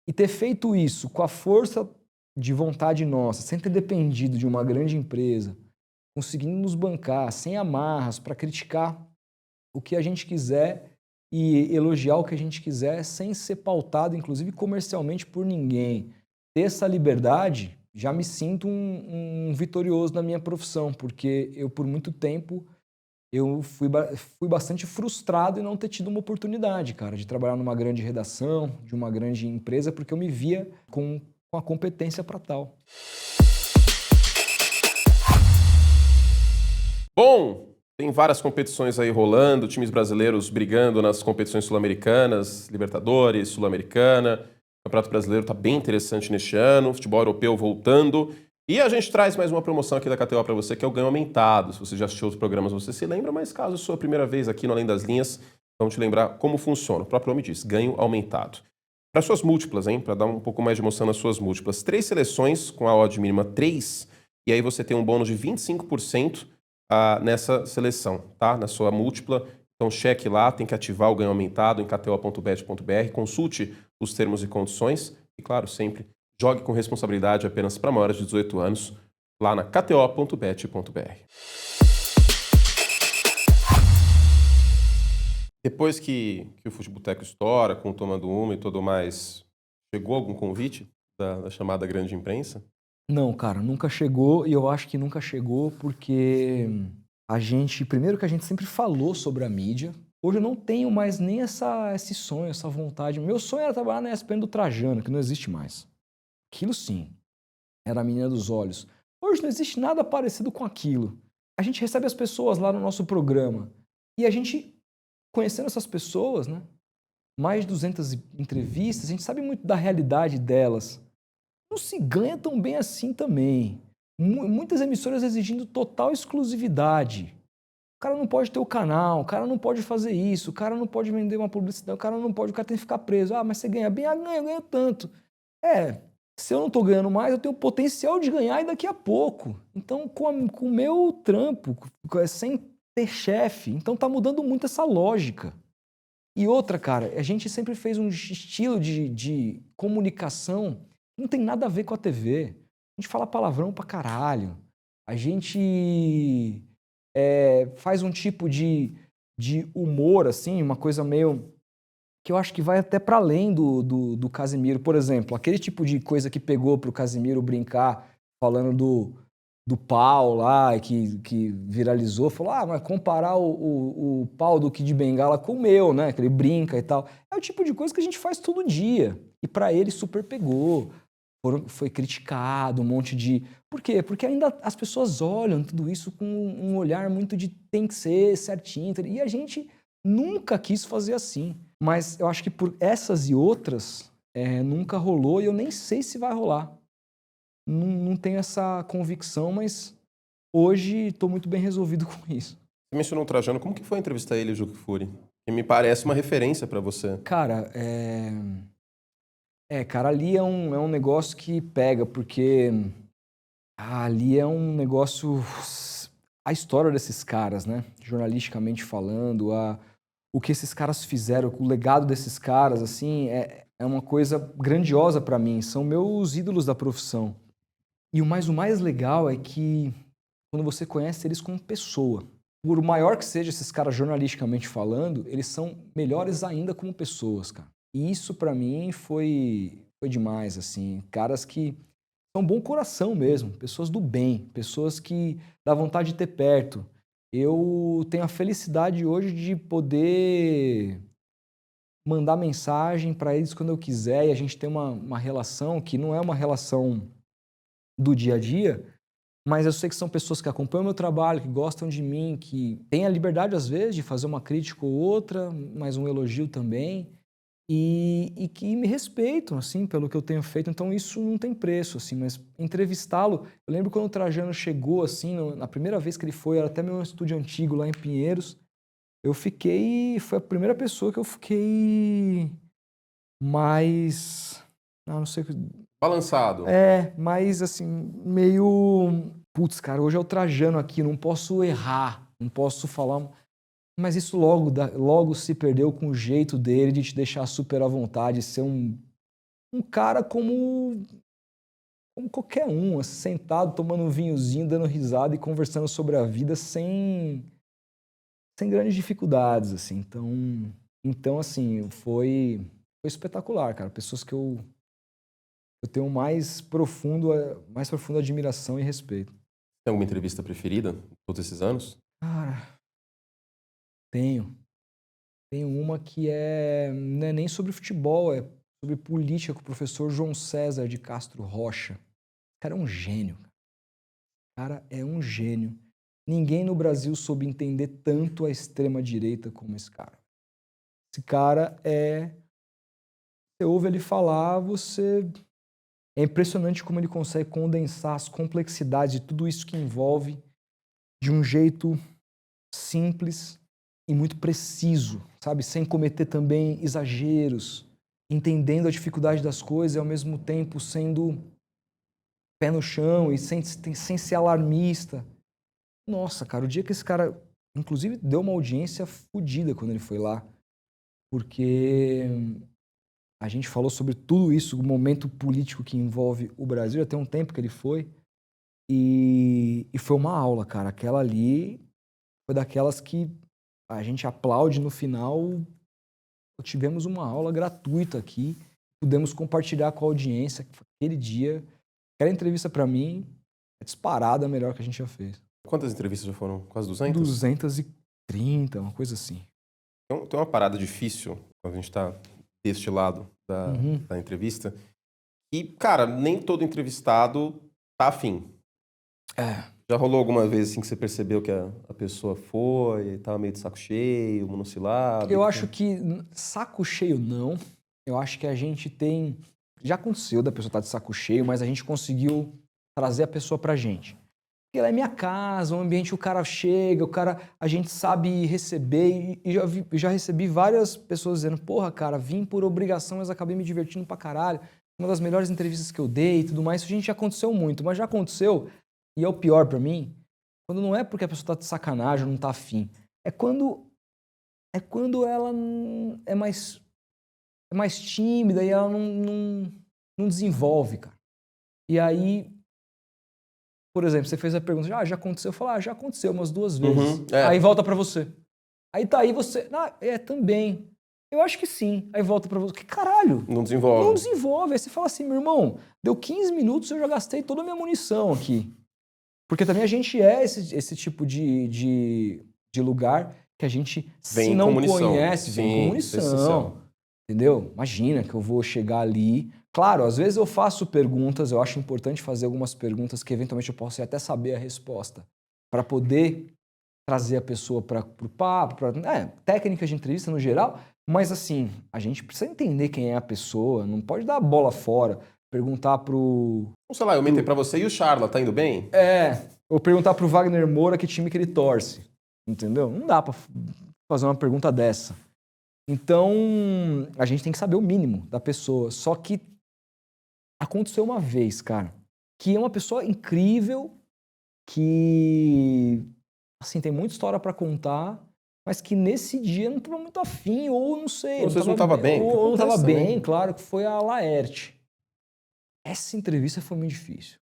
E ter feito isso com a força de vontade nossa, sem ter dependido de uma grande empresa, conseguindo nos bancar, sem amarras, para criticar o que a gente quiser e elogiar o que a gente quiser, sem ser pautado, inclusive comercialmente, por ninguém. Ter essa liberdade, já me sinto um vitorioso na minha profissão, porque eu, por muito tempo, eu fui bastante frustrado em não ter tido uma oportunidade, cara, de trabalhar numa grande redação, de uma grande empresa, porque eu me via com a competência para tal. Bom, tem várias competições aí rolando, times brasileiros brigando nas competições sul-americanas, Libertadores, Sul-Americana. O Campeonato Brasileiro está bem interessante neste ano, futebol europeu voltando. E a gente traz mais uma promoção aqui da KTO para você, que é o ganho aumentado. Se você já assistiu outros programas, você se lembra, mas caso é a sua primeira vez aqui no Além das Linhas, Vamos te lembrar como funciona. O próprio nome diz, ganho aumentado. Para suas múltiplas, hein? Para dar um pouco mais de emoção nas suas múltiplas. 3 seleções com a odd mínima 3, e aí você tem um bônus de 25% nessa seleção, tá? Na sua múltipla. Então cheque lá, tem que ativar o ganho aumentado em kto.bet.br, consulte os termos e condições e, claro, sempre jogue com responsabilidade apenas para maiores de 18 anos lá na kto.bet.br. Depois que o Futeboteco estoura, com o Tomando Uma e tudo mais, chegou algum convite da chamada grande imprensa? Não, cara, nunca chegou, e eu acho que nunca chegou porque primeiro que a gente sempre falou sobre a mídia. Hoje eu não tenho mais nem esse sonho, essa vontade. Meu sonho era trabalhar na ESPN do Trajano, que não existe mais. Aquilo sim, era a menina dos olhos. Hoje não existe nada parecido com aquilo. A gente recebe as pessoas lá no nosso programa e a gente, conhecendo essas pessoas, né, mais de 200 entrevistas, a gente sabe muito da realidade delas. Não se ganha tão bem assim também. Muitas emissoras exigindo total exclusividade. O cara não pode ter o canal, o cara não pode fazer isso, o cara não pode vender uma publicidade, o cara tem que ficar preso. Ah, mas você ganha bem? Ah, eu ganho tanto. Se eu não tô ganhando mais, eu tenho o potencial de ganhar e daqui a pouco. Então, com o meu trampo, sem ter chefe, então tá mudando muito essa lógica. E outra, cara, a gente sempre fez um estilo de comunicação que não tem nada a ver com a TV. A gente fala palavrão pra caralho. A gente faz um tipo de humor, assim, uma coisa meio que eu acho que vai até para além do Casimiro. Por exemplo, aquele tipo de coisa que pegou pro Casimiro brincar, falando do pau lá, que viralizou, falou, mas comparar o pau do Kid Bengala com o meu, né? Que ele brinca e tal. É o tipo de coisa que a gente faz todo dia. E para ele super pegou. Foi criticado, um monte de... Por quê? Porque ainda as pessoas olham tudo isso com um olhar muito de tem que ser certinho. E a gente nunca quis fazer assim. Mas eu acho que por essas e outras, nunca rolou e eu nem sei se vai rolar. Não tenho essa convicção, mas hoje estou muito bem resolvido com isso. Você mencionou o Trajano, como que foi entrevistar ele, Juca Kfouri? Que me parece uma referência para você. Cara, cara, ali é um negócio que pega, porque ali é um negócio... A história desses caras, né? Jornalisticamente falando, o que esses caras fizeram, o legado desses caras, assim, é uma coisa grandiosa para mim. São meus ídolos da profissão. E o mais legal é que quando você conhece eles como pessoa, por maior que seja esses caras jornalisticamente falando, eles são melhores ainda como pessoas, cara. E isso para mim foi demais, assim. Caras que são bom coração mesmo, pessoas do bem, pessoas que dá vontade de ter perto. Eu tenho a felicidade hoje de poder mandar mensagem para eles quando eu quiser e a gente tem uma relação que não é uma relação do dia a dia, mas eu sei que são pessoas que acompanham o meu trabalho, que gostam de mim, que têm a liberdade, às vezes, de fazer uma crítica ou outra, mas um elogio também, e que me respeitam, assim, pelo que eu tenho feito. Então, isso não tem preço, assim, mas entrevistá-lo... Eu lembro quando o Trajano chegou, assim, na primeira vez que ele foi, era até meu estúdio antigo lá em Pinheiros, foi a primeira pessoa que eu fiquei mais... não sei... Balançado. Mas assim, meio... Putz, cara, hoje é o Trajano aqui, não posso errar, não posso falar... Mas isso logo se perdeu com o jeito dele de te deixar super à vontade, ser um cara como qualquer um, assim, sentado, tomando um vinhozinho, dando risada e conversando sobre a vida sem grandes dificuldades, assim. Então assim, foi espetacular, cara. Pessoas que eu tenho mais profunda admiração e respeito. Tem alguma entrevista preferida todos esses anos? Cara, tenho. Tenho uma que não é nem sobre futebol, é sobre política, com o professor João César de Castro Rocha. O cara é um gênio. O cara é um gênio. Ninguém no Brasil soube entender tanto a extrema-direita como esse cara. Esse cara Você ouve ele falar, é impressionante como ele consegue condensar as complexidades de tudo isso que envolve de um jeito simples e muito preciso, sabe? Sem cometer também exageros, entendendo a dificuldade das coisas e ao mesmo tempo sendo pé no chão e sem ser alarmista. Nossa, cara, o dia que esse cara, inclusive, deu uma audiência fodida quando ele foi lá, porque a gente falou sobre tudo isso, o momento político que envolve o Brasil, já tem um tempo que ele foi, e foi uma aula, cara. Aquela ali foi daquelas que a gente aplaude no final. Tivemos uma aula gratuita aqui, pudemos compartilhar com a audiência. Aquele dia, aquela entrevista para mim é disparada a melhor que a gente já fez. Quantas entrevistas já foram? Quase 200? 230, uma coisa assim. Tem uma parada difícil quando a gente tá deste lado da entrevista. E, cara, nem todo entrevistado tá afim. Já rolou alguma vez assim que você percebeu que a pessoa foi, tava meio de saco cheio, monossilábico? Eu acho que saco cheio não. Eu acho que a gente tem... Já aconteceu da pessoa estar de saco cheio, mas a gente conseguiu trazer a pessoa pra gente. Porque lá é minha casa, um ambiente que o cara chega, a gente sabe receber. E já recebi várias pessoas dizendo, porra, cara, vim por obrigação, mas acabei me divertindo pra caralho. Uma das melhores entrevistas que eu dei e tudo mais. Isso a gente já aconteceu muito, mas já aconteceu, e é o pior pra mim, quando não é porque a pessoa tá de sacanagem ou não tá afim. É quando ela é mais tímida e ela não desenvolve, cara. E aí, por exemplo, você fez a pergunta, já aconteceu? Eu falo, já aconteceu umas 2 vezes. Aí volta pra você. Aí você, também. Eu acho que sim. Aí volta pra você. Que caralho? Não desenvolve. Não desenvolve. Aí você fala assim, meu irmão, deu 15 minutos e eu já gastei toda a minha munição aqui. Porque também a gente é esse tipo de lugar que a gente, se não conhece, vem com munição. Entendeu? Imagina que eu vou chegar ali. Claro, às vezes eu faço perguntas, eu acho importante fazer algumas perguntas que eventualmente eu possa até saber a resposta, para poder trazer a pessoa para o papo, técnicas de entrevista no geral, mas assim, a gente precisa entender quem é a pessoa, não pode dar a bola fora, perguntar pro... Sei lá, eu mentei pra você, e o Charla, tá indo bem? Ou perguntar pro Wagner Moura que time que ele torce, entendeu? Não dá para fazer uma pergunta dessa. Então, a gente tem que saber o mínimo da pessoa. Só que aconteceu uma vez, cara, que é uma pessoa incrível, que, assim, tem muita história pra contar, mas que nesse dia não tava muito afim, ou não sei. Ou vocês não tava bem. Ou não tava bem, claro, que foi a Laerte. Essa entrevista foi muito difícil.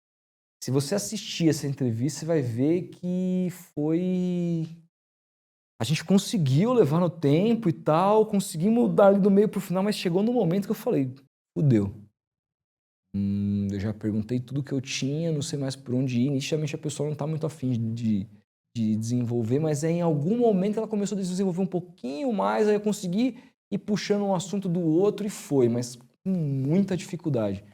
Se você assistir essa entrevista, você vai ver que foi... A gente conseguiu levar no tempo e tal, conseguimos dar ali do meio pro final, mas chegou no momento que eu falei, fudeu. Eu já perguntei tudo que eu tinha, não sei mais por onde ir. Inicialmente a pessoa não tá muito afim de desenvolver, mas em algum momento ela começou a desenvolver um pouquinho mais, aí eu consegui ir puxando um assunto do outro e foi, mas com muita dificuldade.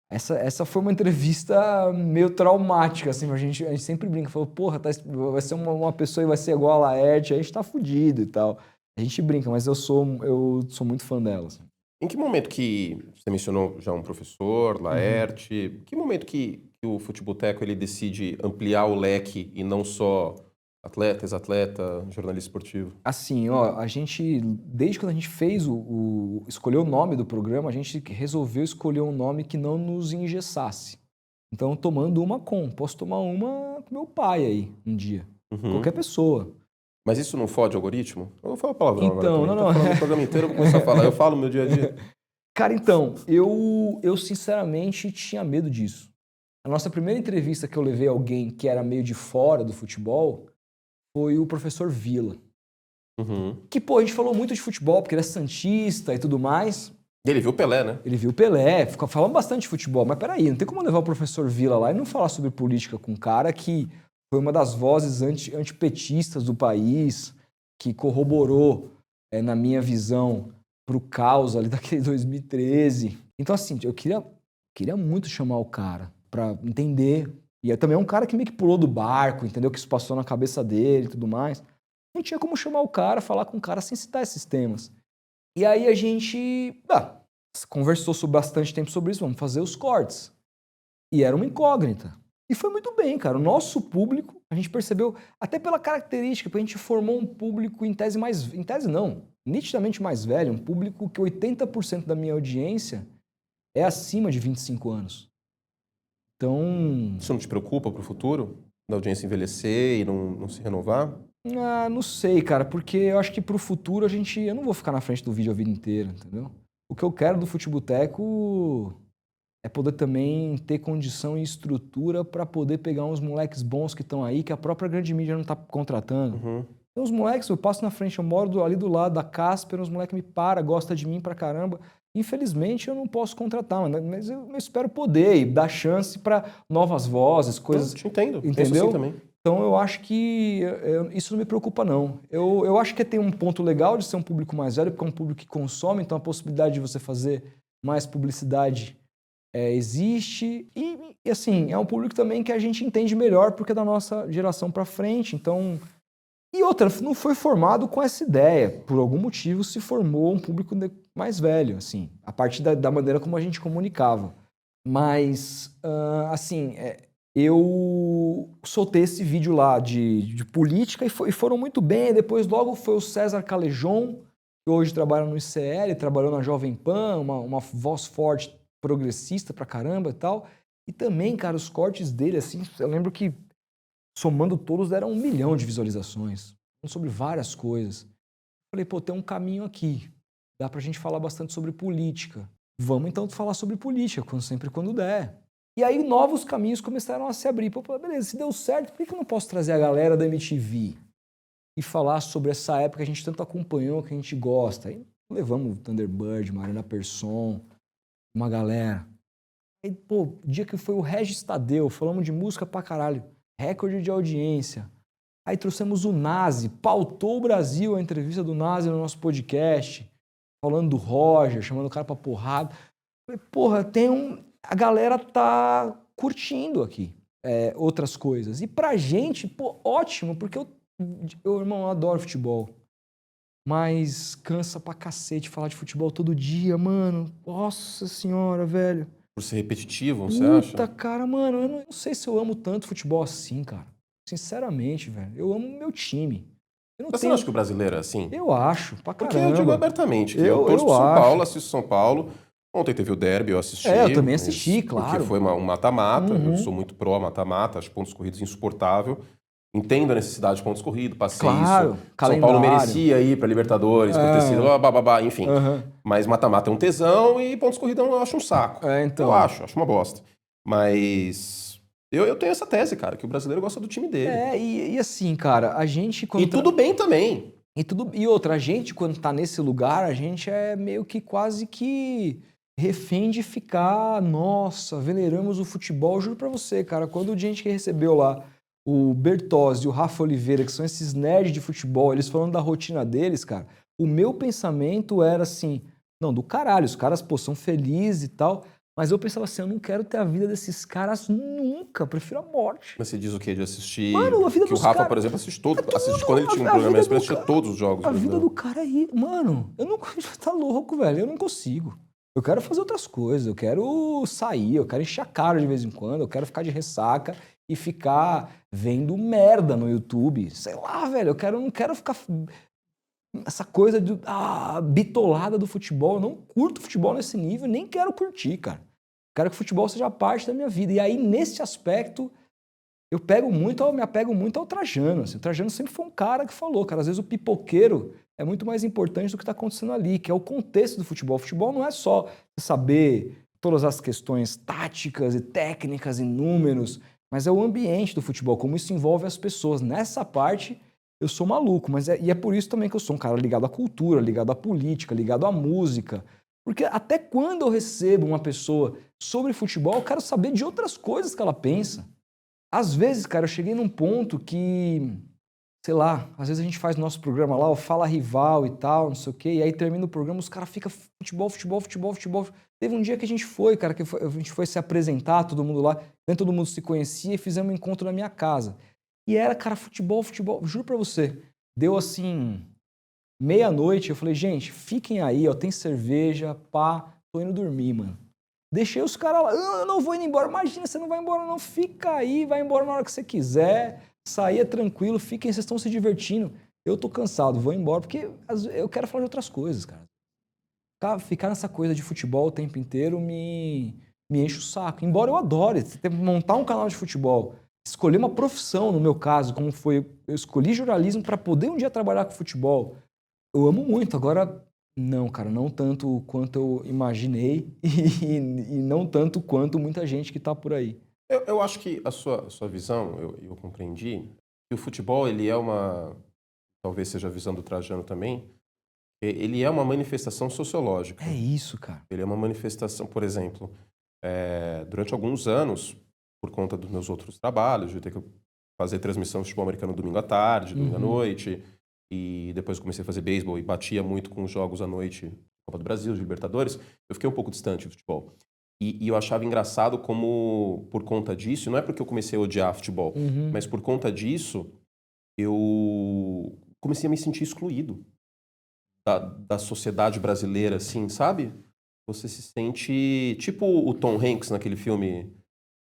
Essa foi uma entrevista meio traumática, assim, a gente sempre brinca, falou, porra, vai ser uma pessoa e vai ser igual a Laerte, a gente tá fudido e tal. A gente brinca, mas eu sou muito fã dela. Assim. Em que momento que, você mencionou já um professor, Laerte, que momento que o Futeboteco ele decide ampliar o leque e não só atleta, ex-atleta, jornalista esportivo? Assim, ó, a gente, desde quando a gente fez escolheu o nome do programa, a gente resolveu escolher um nome que não nos engessasse. Então, tomando posso tomar uma com meu pai aí, um dia. Qualquer pessoa. Mas isso não fode o algoritmo? Eu vou falar palavrão então, agora. Não. Tô falando o programa inteiro, eu vou começar a falar. Eu falo no meu dia a dia. Cara, então, eu sinceramente tinha medo disso. A nossa primeira entrevista que eu levei alguém que era meio de fora do futebol foi o professor Vila. Que, a gente falou muito de futebol, porque ele é santista e tudo mais. Ele viu o Pelé, né? Ele viu o Pelé, falando bastante de futebol. Mas peraí, não tem como levar o professor Vila lá e não falar sobre política com um cara que foi uma das vozes antipetistas do país, que corroborou, na minha visão, pro caos ali daquele 2013. Então, assim, eu queria muito chamar o cara pra entender. E também é um cara que meio que pulou do barco, entendeu? Que isso passou na cabeça dele e tudo mais. Não tinha como chamar o cara, falar com o cara sem citar esses temas. E aí a gente conversou bastante tempo sobre isso, vamos fazer os cortes. E era uma incógnita. E foi muito bem, cara. O nosso público, a gente percebeu, até pela característica, porque a gente formou um público em tese não, nitidamente mais velho, um público que 80% da minha audiência é acima de 25 anos. Então, Isso não te preocupa pro futuro? Da audiência envelhecer e não se renovar? não sei, cara, porque eu acho que pro futuro eu não vou ficar na frente do vídeo a vida inteira, entendeu? O que eu quero do Futeboteco é poder também ter condição e estrutura para poder pegar uns moleques bons que estão aí, que a própria grande mídia não tá contratando. Tem uns moleques, eu passo na frente, eu moro ali do lado da Casper, uns moleques me param, gostam de mim pra caramba. Infelizmente eu não posso contratar, mas eu espero poder e dar chance para novas vozes, coisas. Eu te entendo, entendeu? penso assim também. Então eu acho que isso não me preocupa, não. Eu acho que tem um ponto legal de ser um público mais velho, porque é um público que consome, então a possibilidade de você fazer mais publicidade existe. E assim, é um público também que a gente entende melhor, porque é da nossa geração para frente. Então. E outra, não foi formado com essa ideia. Por algum motivo se formou um público mais velho, assim, a partir da maneira como a gente comunicava. Mas, assim, eu soltei esse vídeo lá de política e foram muito bem. Depois logo foi o César Calejon, que hoje trabalha no ICL, trabalhou na Jovem Pan, uma voz forte, progressista pra caramba e tal. E também, cara, os cortes dele, assim, eu lembro que somando todos deram 1 milhão de visualizações, sobre várias coisas. Falei, pô, tem um caminho aqui, dá pra gente falar bastante sobre política. Vamos então falar sobre política, sempre quando der. E aí novos caminhos começaram a se abrir. Pô, beleza, se deu certo, por que eu não posso trazer a galera da MTV e falar sobre essa época que a gente tanto acompanhou, que a gente gosta? Aí levamos o Thunderbird, Marina Persson, uma galera. Aí, pô, dia que foi o Regis Tadeu, falamos de música pra caralho, recorde de audiência. Aí trouxemos o Nazi, pautou o Brasil a entrevista do Nazi no nosso podcast, falando do Roger, chamando o cara pra porrada. Falei, porra, a galera tá curtindo aqui outras coisas. E pra gente, pô, ótimo, porque irmão, eu adoro futebol. Mas cansa pra cacete falar de futebol todo dia, mano. Nossa senhora, velho. Por ser repetitivo, você acha? Puta, cara, mano, eu não sei se eu amo tanto futebol assim, cara. Sinceramente, velho. Eu amo meu time. Você não acha que o brasileiro é assim? Eu acho, pra caramba. Porque eu digo abertamente que eu torço pro São Paulo, assisto São Paulo. Ontem teve o derby, eu assisti. Eu também assisti, claro. Porque foi um mata-mata. Eu sou muito pró mata-mata, acho pontos corridos insuportável. Entendo a necessidade de pontos corridos, passei isso. São Paulo merecia ir para Libertadores, por ter sido enfim. Mas mata-mata é um tesão e pontos corridos eu acho um saco. Então. Eu acho uma bosta. Mas eu tenho essa tese, cara, que o brasileiro gosta do time dele. E assim, cara, a gente... E tudo bem também. E outra, a gente, quando tá nesse lugar, a gente é meio que quase que refém de ficar, nossa, veneramos o futebol. Juro pra você, cara, quando a gente que recebeu lá o Bertozzi e o Rafa Oliveira, que são esses nerds de futebol, eles falando da rotina deles, cara, o meu pensamento era assim, não, do caralho, os caras, pô, são felizes e tal, mas eu pensava assim, eu não quero ter a vida desses caras nunca, eu prefiro a morte. Mas você diz o quê? De assistir... Mano, a vida que o Rafa, por exemplo, assiste quando ele tinha um programa, ele assistia todos os jogos. A vida do cara aí, mano, eu não... Tá louco, velho, eu não consigo. Eu quero fazer outras coisas, eu quero sair, eu quero encher a cara de vez em quando, eu quero ficar de ressaca e ficar vendo merda no YouTube. Sei lá, velho, eu não quero ficar... Essa coisa de bitolada do futebol. Eu não curto futebol nesse nível, nem quero curtir, cara. Quero que o futebol seja parte da minha vida. E aí, nesse aspecto, eu me apego muito ao Trajano. Assim. O Trajano sempre foi um cara que falou, cara, às vezes o pipoqueiro é muito mais importante do que está acontecendo ali, que é o contexto do futebol. O futebol não é só saber todas as questões táticas e técnicas e números, mas é o ambiente do futebol, como isso envolve as pessoas. Nessa parte, eu sou maluco, e é por isso também que eu sou um cara ligado à cultura, ligado à política, ligado à música. Porque até quando eu recebo uma pessoa sobre futebol, eu quero saber de outras coisas que ela pensa. Às vezes, cara, eu cheguei num ponto que, sei lá, às vezes a gente faz nosso programa lá, o Fala Rival e tal, não sei o quê, e aí termina o programa, os caras ficam futebol. Teve um dia que a gente foi, cara, a gente foi se apresentar, todo mundo lá, nem todo mundo se conhecia, e fizemos um encontro na minha casa. E era, cara, futebol, juro pra você, deu assim, meia-noite, eu falei, gente, fiquem aí, ó, tem cerveja, pá, tô indo dormir, mano. Deixei os caras lá, eu não vvo indo embora. Imagina, você não vai embora não, fica aí, vai embora na hora que você quiser. Saia tranquilo, fiquem, vocês estão se divertindo. Eu tô cansado, vou embora, porque eu quero falar de outras coisas, cara. Ficar nessa coisa de futebol o tempo inteiro me enche o saco. Embora eu adore montar um canal de futebol, escolher uma profissão, no meu caso, como foi, eu escolhi jornalismo para poder um dia trabalhar com futebol. Eu amo muito, agora não, cara, não tanto quanto eu imaginei e não tanto quanto muita gente que tá por aí. Eu acho que a sua visão, eu compreendi, que o futebol, ele é uma, talvez seja a visão do Trajano também, ele é uma manifestação sociológica. É isso, cara. Ele é uma manifestação, por exemplo, durante alguns anos, por conta dos meus outros trabalhos, de ter que fazer transmissão de futebol americano domingo à tarde, domingo à noite, e depois comecei a fazer beisebol e batia muito com os jogos à noite, Copa do Brasil, de Libertadores, eu fiquei um pouco distante do futebol. E eu achava engraçado como, por conta disso, não é porque eu comecei a odiar futebol, mas por conta disso, eu comecei a me sentir excluído da sociedade brasileira, assim, sabe? Você se sente tipo o Tom Hanks naquele filme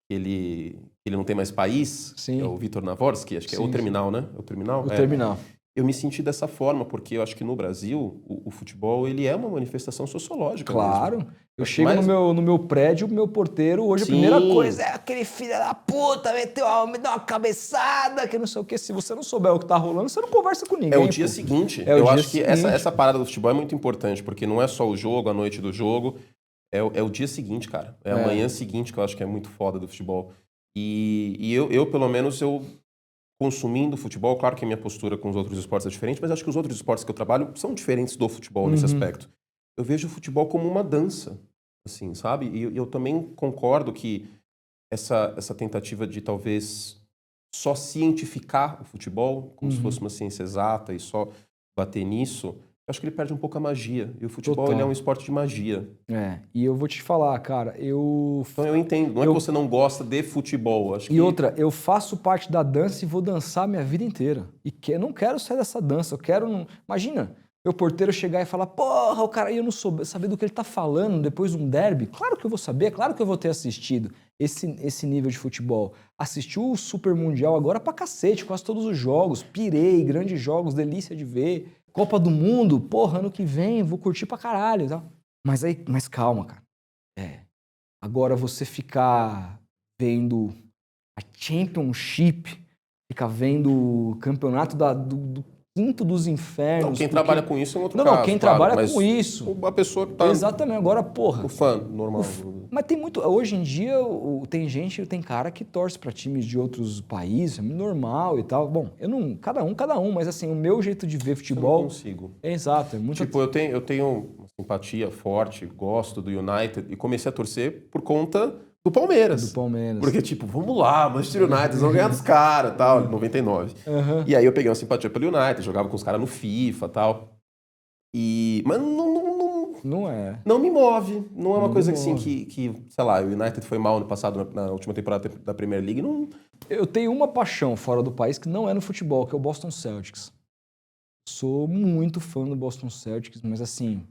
que ele não tem mais país, Sim. é o Victor Navorsky, acho que é o Terminal, né? O Terminal? O Terminal. Eu me senti dessa forma, porque eu acho que no Brasil, o futebol, ele é uma manifestação sociológica Claro. mesmo. Eu chego no meu prédio, o meu porteiro, hoje Sim. a primeira coisa é aquele filho da puta, me deu uma cabeçada, que não sei o quê. Se você não souber o que tá rolando, você não conversa com ninguém. É o dia seguinte. É o eu dia acho que seguinte. essa parada do futebol é muito importante, porque não é só o jogo, a noite do jogo, é o dia seguinte, cara. É a manhã seguinte que eu acho que é muito foda do futebol. E eu pelo menos, eu consumindo futebol, claro que a minha postura com os outros esportes é diferente, mas acho que os outros esportes que eu trabalho são diferentes do futebol nesse aspecto. Eu vejo o futebol como uma dança, assim, sabe? E eu também concordo que essa tentativa de talvez só cientificar o futebol, como se fosse uma ciência exata e só bater nisso, eu acho que ele perde um pouco a magia. E o futebol, ele é um esporte de magia. E eu vou te falar, cara, Então eu entendo, não é que você não gosta de futebol. Acho que... outra, eu faço parte da dança e vou dançar minha vida inteira. E não quero sair dessa dança, eu quero... Imagina, meu porteiro chegar e falar, porra, o cara, eu não saber do que ele tá falando depois de um derby. Claro que eu vou saber, claro que eu vou ter assistido esse nível de futebol. Assisti o Super Mundial agora pra cacete, quase todos os jogos, pirei, grandes jogos, delícia de ver. Copa do Mundo, porra, ano que vem, vou curtir pra caralho e tal. Mas calma, cara. Agora você ficar vendo a Championship, ficar vendo o campeonato do quinto dos infernos. Não, quem trabalha com isso é um outro não, caso. Não, quem claro, trabalha com isso. A pessoa que tá... Exatamente, agora, porra. O fã, normal. Mas tem muito... Hoje em dia, tem cara que torce pra times de outros países, é normal e tal. Bom, eu não... Cada um, mas assim, o meu jeito de ver futebol... Eu não consigo. Exato, é muito... Tipo, eu tenho uma simpatia forte, gosto do United e comecei a torcer por conta do Palmeiras. Do Palmeiras. Porque, tipo, vamos lá, Manchester United, vão ganhar dos caras, tal, 99. E aí eu peguei uma simpatia pelo United, jogava com os caras no FIFA, tal. Mas não me move. Não é uma coisa assim que, sei lá, o United foi mal no passado, na última temporada da Premier League. Não... Eu tenho uma paixão fora do país que não é no futebol, que é o Boston Celtics. Sou muito fã do Boston Celtics, mas assim,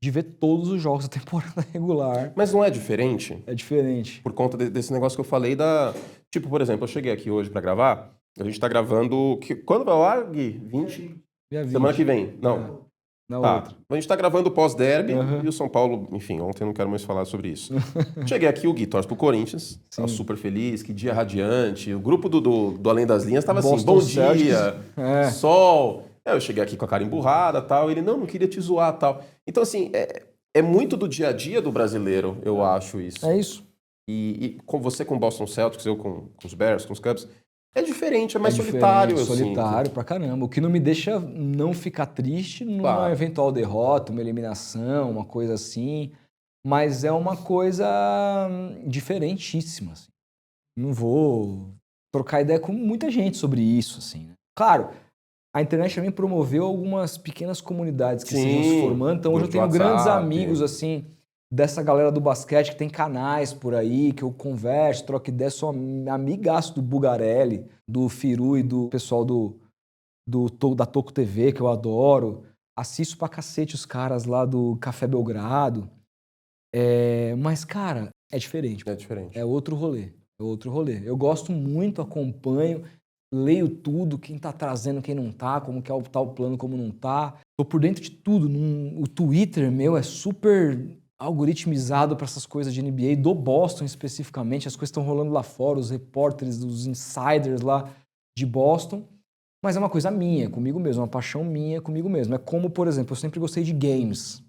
de ver todos os jogos da temporada regular. Mas não é diferente? É diferente. Por conta desse negócio que eu falei da... Tipo, por exemplo, eu cheguei aqui hoje pra gravar, a gente tá gravando... Quando vai ao ar, Gui? 20? Semana que vem. Não. Na outra. A gente tá gravando o pós-derby e o São Paulo... Enfim, ontem eu não quero mais falar sobre isso. Cheguei aqui, o Gui torce pro Corinthians, tava super feliz, que dia radiante. O grupo do Além das Linhas tava assim, bom dia, sol... Eu cheguei aqui com a cara emburrada e tal, ele, não queria te zoar e tal. Então, assim, é muito do dia a dia do brasileiro, eu acho isso. É isso. E com você com o Boston Celtics, eu com os Bears, com os Cubs, é diferente, é mais solitário, eu solitário sinto. Pra caramba. O que não me deixa não ficar triste numa eventual derrota, uma eliminação, uma coisa assim. Mas é uma coisa diferentíssima, assim. Não vou trocar ideia com muita gente sobre isso, assim, né? Claro, a internet também promoveu algumas pequenas comunidades que estão se formando. Então hoje eu tenho grandes amigos, assim, dessa galera do basquete, que tem canais por aí, que eu converso, troco ideia. Sou amigaço do Bugarelli, do Firu e do pessoal da Toco TV, que eu adoro. Assisto pra cacete os caras lá do Café Belgrado. Mas, cara, é diferente. É diferente. É outro rolê. É outro rolê. Eu gosto muito, acompanho, leio tudo, quem tá trazendo, quem não tá, como que é o tal plano, como não tá. Tô por dentro de tudo. O Twitter meu é super algoritmizado para essas coisas de NBA, do Boston especificamente. As coisas estão rolando lá fora, os repórteres, os insiders lá de Boston. Mas é uma coisa minha, comigo mesmo, uma paixão minha comigo mesmo. É como, por exemplo, eu sempre gostei de games.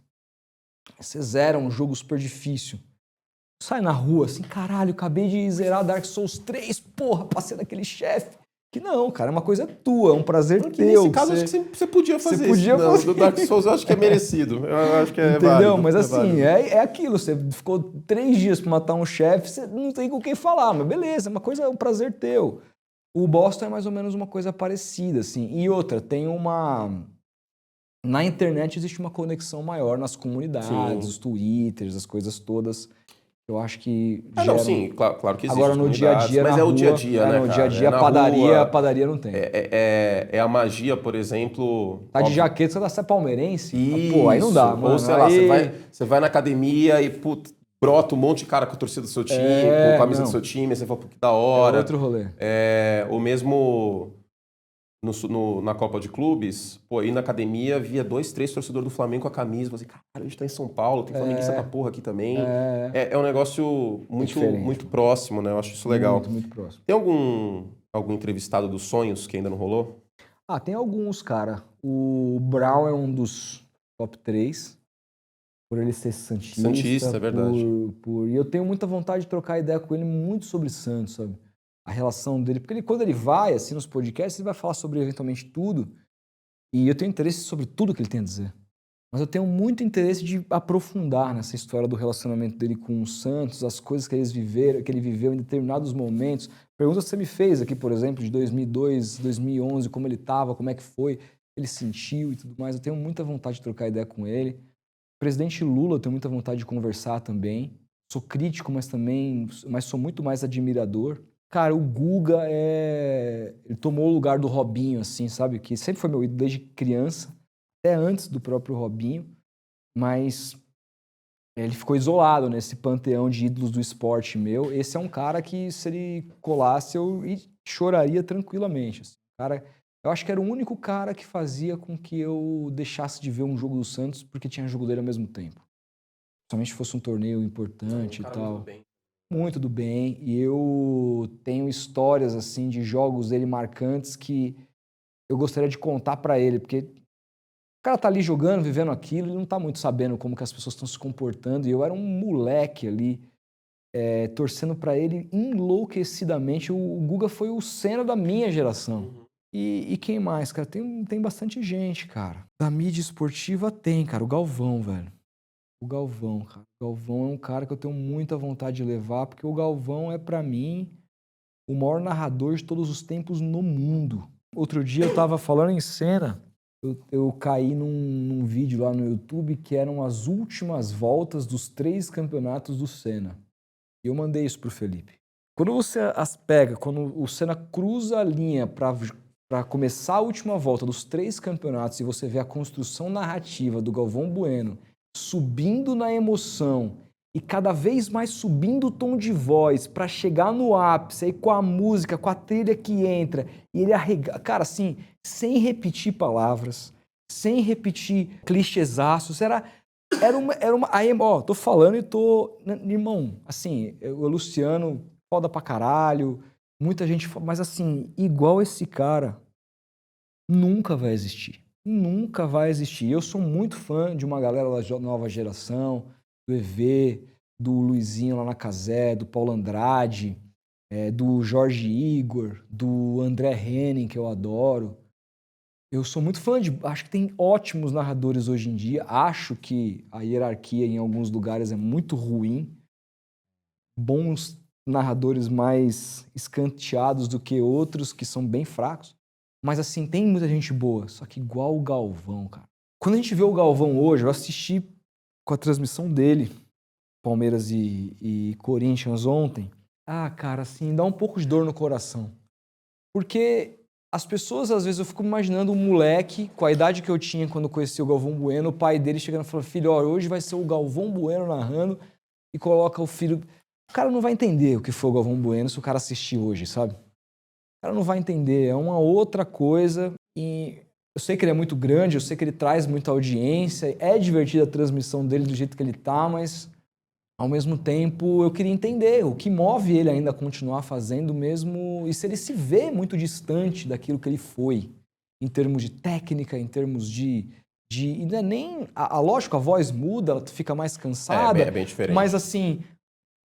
Você zera um jogo super difícil. Sai na rua assim, caralho, acabei de zerar Dark Souls 3, porra, passei daquele chefe. Que não, cara, é uma coisa tua, é um prazer Porque teu. nesse caso, você... acho que você podia fazer você podia isso. fazer. Do Dark Souls, eu acho que é merecido. Eu acho que é Entendeu? válido. Mas assim, válido. é aquilo. Você ficou 3 dias pra matar um chefe, você não tem com quem falar, mas beleza, é uma coisa, é um prazer teu. O Boston é mais ou menos uma coisa parecida, assim. E outra, tem uma... Na internet existe uma conexão maior nas comunidades, Sim. os twitters, as coisas todas. Eu acho que Não, sim, claro que existe. Agora no dia a dia, mas na é rua, o dia a dia, né, no cara? dia a dia, É na a rua, padaria não tem. é a magia, por exemplo... Tá de óbvio. jaqueta, você é palmeirense? Isso. Pô, aí não dá, mano. Ou sei lá, aí... você vai na academia e, putz, brota um monte de cara com a torcida do seu time, com a camisa do seu time, aí você fala, pô, que da hora. É outro rolê. Ou mesmo na Copa de Clubes, pô, aí na academia via 2, 3 torcedores do Flamengo com a camisa, você, cara, a gente tá em São Paulo, tem flamenguista pra porra aqui também. É um negócio muito próximo, né? Eu acho isso legal. Muito próximo. Tem algum entrevistado dos sonhos que ainda não rolou? Ah, tem alguns, cara. O Brown é um dos top 3, por ele ser santista. Santista, é verdade. E eu tenho muita vontade de trocar ideia com ele muito sobre Santos, sabe? A relação dele. Porque quando ele vai, assim, nos podcasts, ele vai falar sobre eventualmente tudo. E eu tenho interesse sobre tudo que ele tem a dizer. Mas eu tenho muito interesse de aprofundar nessa história do relacionamento dele com o Santos, as coisas que ele viveu em determinados momentos. Perguntas que você me fez aqui, por exemplo, de 2002, 2011, como ele estava, como é que foi, ele sentiu e tudo mais. Eu tenho muita vontade de trocar ideia com ele. O presidente Lula, eu tenho muita vontade de conversar também. Sou crítico, mas sou muito mais admirador. Cara, o Guga ele tomou o lugar do Robinho, assim, sabe? Que sempre foi meu ídolo desde criança, até antes do próprio Robinho, mas ele ficou isolado nesse panteão de ídolos do esporte meu. Esse é um cara que, se ele colasse, eu choraria tranquilamente. Assim. Cara, eu acho que era o único cara que fazia com que eu deixasse de ver um jogo do Santos porque tinha jogo dele ao mesmo tempo. Somente fosse um torneio importante e tal. Muito do bem, e eu tenho histórias assim de jogos dele marcantes que eu gostaria de contar pra ele, porque o cara tá ali jogando, vivendo aquilo, ele não tá muito sabendo como que as pessoas estão se comportando, e eu era um moleque ali, torcendo pra ele enlouquecidamente. O Guga foi o Senna da minha geração. E quem mais, cara? Tem bastante gente, cara. Da mídia esportiva tem, cara, o Galvão, velho. O Galvão, cara. O Galvão é um cara que eu tenho muita vontade de levar, porque o Galvão é, pra mim, o maior narrador de todos os tempos no mundo. Outro dia eu tava falando em cena, eu caí num vídeo lá no YouTube que eram as últimas voltas dos 3 campeonatos do Senna. E eu mandei isso pro Felipe. Quando você as pega, quando o Senna cruza a linha pra começar a última volta dos 3 campeonatos e você vê a construção narrativa do Galvão Bueno subindo na emoção e cada vez mais subindo o tom de voz pra chegar no ápice, aí com a música, com a trilha que entra, e ele arrega... Cara, assim, sem repetir palavras, sem repetir clichêsaços, era uma... Aí, ó, tô falando e tô... Irmão, assim, o Luciano, foda pra caralho, muita gente... Mas, assim, igual esse cara, nunca vai existir. Nunca vai existir. Eu sou muito fã de uma galera da nova geração, do EV, do Luizinho lá na Cazé, do Paulo Andrade, do Jorge Igor, do André Henning, que eu adoro. Eu sou muito fã acho que tem ótimos narradores hoje em dia. Acho que a hierarquia em alguns lugares é muito ruim. Bons narradores mais escanteados do que outros que são bem fracos. Mas, assim, tem muita gente boa, só que igual o Galvão, cara. Quando a gente vê o Galvão hoje, eu assisti com a transmissão dele, Palmeiras e Corinthians ontem. Ah, cara, assim, dá um pouco de dor no coração. Porque as pessoas, às vezes, eu fico imaginando um moleque, com a idade que eu tinha quando eu conheci o Galvão Bueno, o pai dele chegando e falando, filho, ó, hoje vai ser o Galvão Bueno narrando, e coloca o filho... O cara não vai entender o que foi o Galvão Bueno se o cara assistir hoje, sabe? O cara não vai entender, é uma outra coisa e eu sei que ele é muito grande, eu sei que ele traz muita audiência, é divertida a transmissão dele do jeito que ele tá, mas ao mesmo tempo eu queria entender o que move ele ainda a continuar fazendo mesmo e se ele se vê muito distante daquilo que ele foi, em termos de técnica, em termos de e não é nem... lógico, a voz muda, ela fica mais cansada, É bem diferente. mas assim...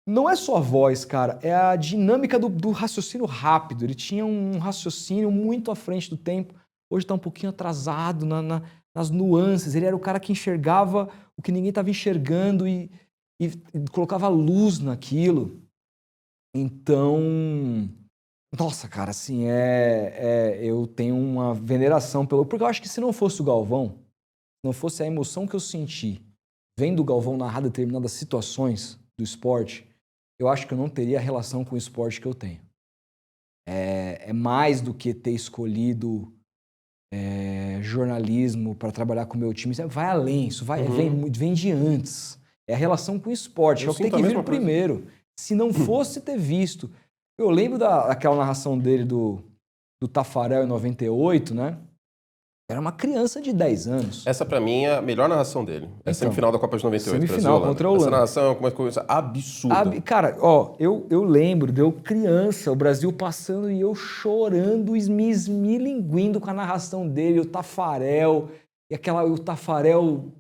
Não é só a voz, cara, é a dinâmica do raciocínio rápido. Ele tinha um raciocínio muito à frente do tempo. Hoje está um pouquinho atrasado nas nuances. Ele era o cara que enxergava o que ninguém estava enxergando e colocava luz naquilo. Então, nossa, cara, assim, eu tenho uma veneração pelo... Porque eu acho que se não fosse o Galvão, se não fosse a emoção que eu senti vendo o Galvão narrar determinadas situações do esporte, eu acho que eu não teria a relação com o esporte que eu tenho. É mais do que ter escolhido jornalismo para trabalhar com o meu time. Isso vai além, isso vem de antes. É a relação com o esporte, que é o que tem que vir primeiro. Se não fosse ter visto... Eu lembro daquela narração dele do Taffarel em 98, né? Era uma criança de 10 anos. Essa, pra mim, é a melhor narração dele. É a semifinal da Copa de 98. Semifinal contra a Holanda. Essa narração é uma coisa absurda. Cara, ó, eu lembro de eu criança, o Brasil passando e eu chorando, me esmilinguindo com a narração dele, o Taffarel, e o Taffarel...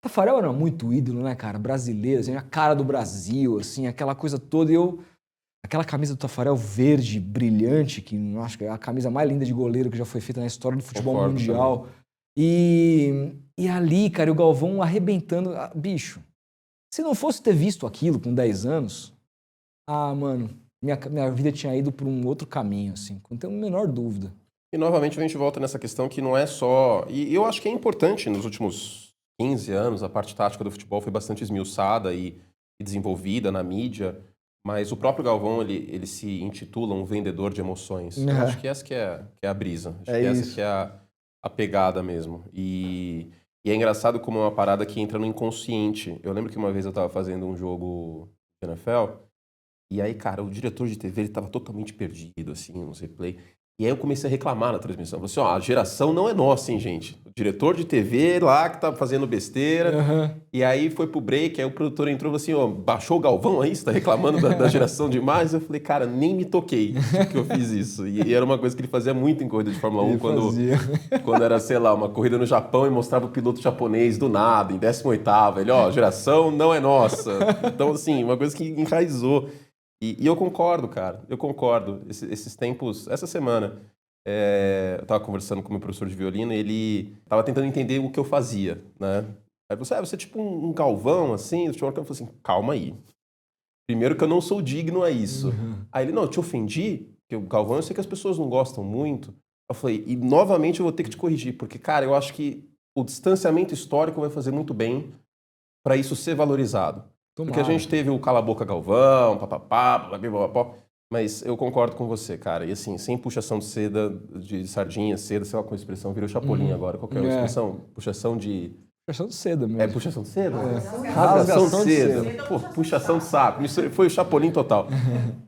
Taffarel era muito ídolo, né, cara? Brasileiro, assim, a cara do Brasil, assim, aquela coisa toda. E aquela camisa do Taffarel verde, brilhante, que eu acho que é a camisa mais linda de goleiro que já foi feita na história do futebol mundial. E ali, cara, o Galvão arrebentando. Bicho, se não fosse ter visto aquilo com 10 anos, mano, minha vida tinha ido por um outro caminho, assim, não tenho a menor dúvida. E novamente a gente volta nessa questão que não é só... E eu acho que é importante nos últimos 15 anos, a parte tática do futebol foi bastante esmiuçada e desenvolvida na mídia. Mas o próprio Galvão, ele se intitula um vendedor de emoções. Eu acho que essa que é a brisa. Acho que essa que é a pegada mesmo. E é engraçado como é uma parada que entra no inconsciente. Eu lembro que uma vez eu tava fazendo um jogo de NFL, e aí, cara, o diretor de TV, ele tava totalmente perdido, assim, nos replay. E aí eu comecei a reclamar na transmissão. Eu falei assim, a geração não é nossa, hein, gente? O diretor de TV lá que tá fazendo besteira. Uhum. E aí foi pro break, aí o produtor entrou e falou assim, baixou o Galvão aí? Você tá reclamando da geração demais? Eu falei, cara, nem me toquei que eu fiz isso. E era uma coisa que ele fazia muito em corrida de Fórmula 1, quando era, sei lá, uma corrida no Japão e mostrava o piloto japonês do nada, em 18º. Ele, geração não é nossa. Então, assim, uma coisa que enraizou. E eu concordo, cara, eu concordo. Esses tempos, essa semana, eu tava conversando com o meu professor de violino e ele tava tentando entender o que eu fazia, né? Aí você é tipo um Galvão, assim? Eu falei assim, calma aí. Primeiro que eu não sou digno a isso. Uhum. Aí ele, não, eu te ofendi, porque o Galvão eu sei que as pessoas não gostam muito. Eu falei, e novamente eu vou ter que te corrigir, porque, cara, eu acho que o distanciamento histórico vai fazer muito bem para isso ser valorizado. Porque a gente teve o Cala a Boca Galvão, papapá, mas eu concordo com você, cara. E assim, sem puxação de seda, de sardinha, seda, sei lá qual expressão, virou chapolim agora. Qual que é a expressão? Puxação de seda mesmo. É puxação de seda? Rasgação de seda. Pô, puxação de saco. Isso foi o chapolim total.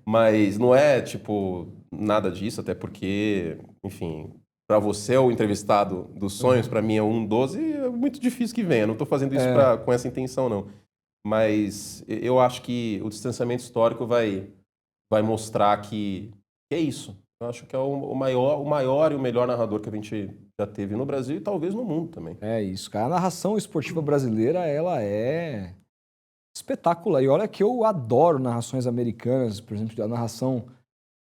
Mas não é, tipo, nada disso, até porque, enfim... Para você, o entrevistado dos sonhos, para mim é 1-12, é muito difícil que venha. Eu não tô fazendo isso com essa intenção, não. Mas eu acho que o distanciamento histórico vai mostrar que é isso. Eu acho que é o maior e o melhor narrador que a gente já teve no Brasil e talvez no mundo também. É isso, cara. A narração esportiva brasileira, ela é espetacular. E olha que eu adoro narrações americanas, por exemplo, a narração...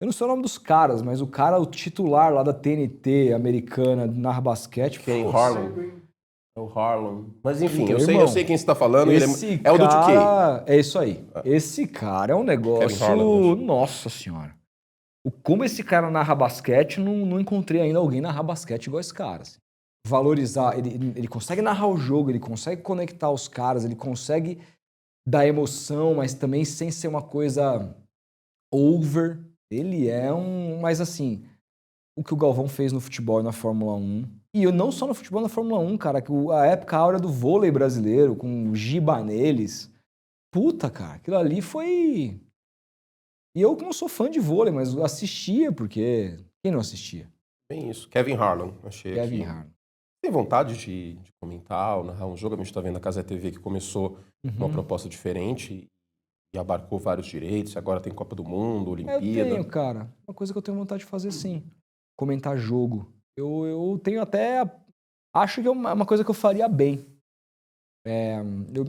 Eu não sei o nome dos caras, mas o titular lá da TNT americana, narra basquete... Ken Harlan. É o Harlan. Mas enfim, eu sei quem você está falando. Ele é o do 2K. É isso aí. Esse cara é um negócio... Nossa senhora. Como esse cara narra basquete, não encontrei ainda alguém narrar basquete igual esse cara. Assim. Valorizar. Ele consegue narrar o jogo, ele consegue conectar os caras, ele consegue dar emoção, mas também sem ser uma coisa over. Ele é Mas assim, o que o Galvão fez no futebol e na Fórmula 1... E não só no futebol, na Fórmula 1, cara. A época áurea do vôlei brasileiro, com o Giba neles. puta, cara, aquilo ali foi... E eu que não sou fã de vôlei, mas eu assistia, porque... Quem não assistia? Bem isso. Kevin Harlan, achei Kevin aqui. Hart. Tem vontade de comentar ou narrar um jogo? A gente está vendo a Casa TV que começou uma proposta diferente e abarcou vários direitos. Agora tem Copa do Mundo, Eu Olimpíada. tenho, cara. Uma coisa que eu tenho vontade de fazer, sim. Comentar jogo. Eu tenho até... Acho que é uma coisa que eu faria bem.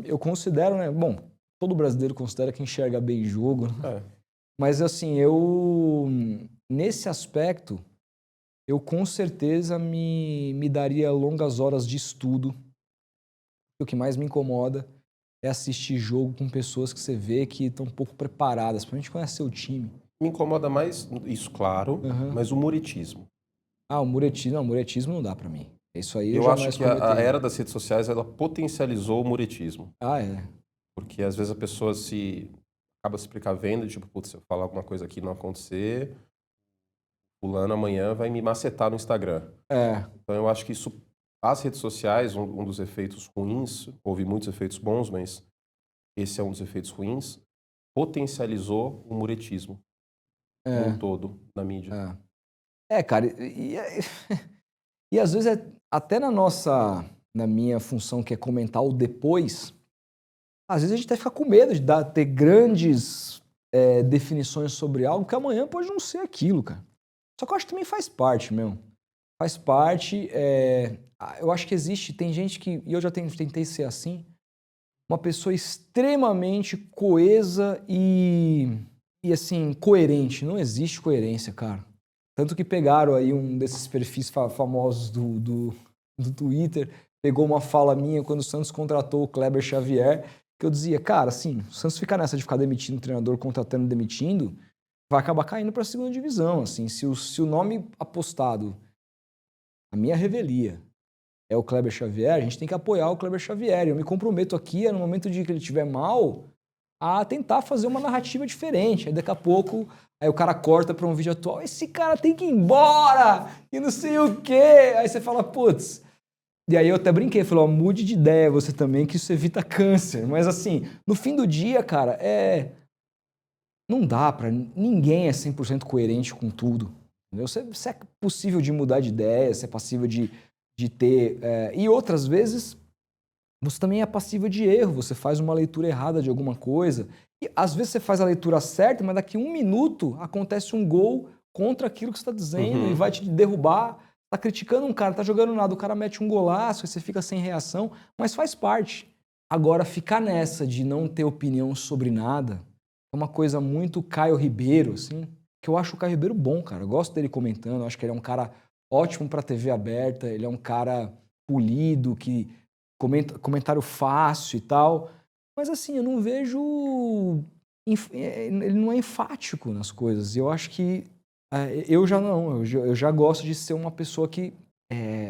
Eu considero, né? Bom, todo brasileiro considera que enxerga bem jogo, né? É. Mas, assim, nesse aspecto, eu com certeza me daria longas horas de estudo. O que mais me incomoda é assistir jogo com pessoas que você vê que estão um pouco preparadas, principalmente conhece seu time. Me incomoda mais isso, claro, mas o muritismo. Ah, o muretismo, não, muretismo não dá pra mim. Isso aí eu Eu acho jamais que a cometeria. era das redes sociais ela potencializou o muretismo. Ah, é. Porque às vezes a pessoa acaba se precavendo, de, tipo, putz, se eu falar alguma coisa aqui e não acontecer, fulano amanhã vai me macetar no Instagram. É, Então eu acho que isso, as redes sociais, um dos efeitos ruins, houve muitos efeitos bons, mas esse é um dos efeitos ruins, potencializou o muretismo como um é, todo na mídia. cara, e às vezes até na minha função que é comentar o depois, às vezes a gente até fica com medo de ter grandes definições sobre algo que amanhã pode não ser aquilo, cara. Só que eu acho que também faz parte, meu. Faz parte. Eu acho que tem gente que, e eu já tentei ser assim, uma pessoa extremamente coesa e assim, coerente. Não existe coerência, cara. Tanto que pegaram aí um desses perfis famosos do Twitter, pegou uma fala minha quando o Santos contratou o Kleber Xavier, que eu dizia, cara, assim, o Santos ficar nessa de ficar demitindo o treinador, contratando e demitindo, vai acabar caindo para a segunda divisão, assim. Se o nome apostado, a minha revelia, é o Kleber Xavier, a gente tem que apoiar o Kleber Xavier. Eu me comprometo aqui, no momento de que ele estiver mal, a tentar fazer uma narrativa diferente. Aí daqui a pouco, aí o cara corta para um vídeo atual, esse cara tem que ir embora, e não sei o quê. Aí você fala, putz. E aí eu até brinquei, falei, ó, mude de ideia você também, que isso evita câncer. Mas assim, no fim do dia, cara, não dá pra... Ninguém é 100% coerente com tudo. Entendeu? Você é possível de mudar de ideia, você é passível de ter... E outras vezes, você também é passível de erro. Você faz uma leitura errada de alguma coisa. E às vezes você faz a leitura certa, mas daqui a 1 minuto acontece um gol contra aquilo que você está dizendo e vai te derrubar. Tá criticando um cara, tá jogando nada, o cara mete um golaço e você fica sem reação, mas faz parte. Agora, ficar nessa de não ter opinião sobre nada é uma coisa muito Caio Ribeiro, assim, que eu acho o Caio Ribeiro bom, cara. Eu gosto dele comentando, eu acho que ele é um cara ótimo pra TV aberta, ele é um cara polido, que comentário fácil e tal. Mas assim, eu não vejo... Ele não é enfático nas coisas. E eu acho que eu já não. Eu já gosto de ser uma pessoa que...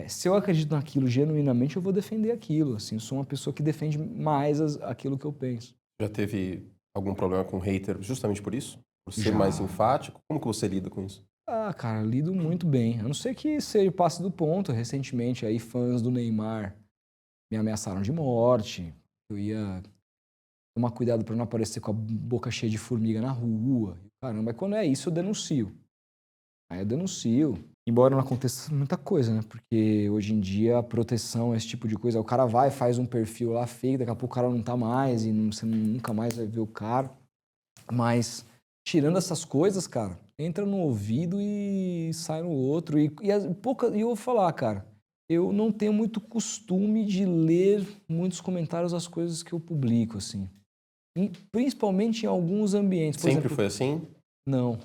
se eu acredito naquilo genuinamente, eu vou defender aquilo. Assim, eu sou uma pessoa que defende mais aquilo que eu penso. Já teve algum problema com hater justamente por isso? Por ser Já. mais enfático? Como que você lida com isso? Ah, cara, lido muito bem. A não ser que seja passe do ponto. Recentemente, aí, fãs do Neymar me ameaçaram de morte. Eu ia tomar cuidado para não aparecer com a boca cheia de formiga na rua. Caramba, mas quando é isso, eu denuncio. Aí eu denuncio. Embora não aconteça muita coisa, né? Porque hoje em dia a proteção, esse tipo de coisa, o cara vai, faz um perfil lá fake, daqui a pouco o cara não tá mais e você nunca mais vai ver o cara. Mas, tirando essas coisas, cara, entra no ouvido e sai no outro. E eu vou falar, cara, eu não tenho muito costume de ler muitos comentários das coisas que eu publico, assim. Principalmente em alguns ambientes. Por Sempre exemplo, foi assim? não.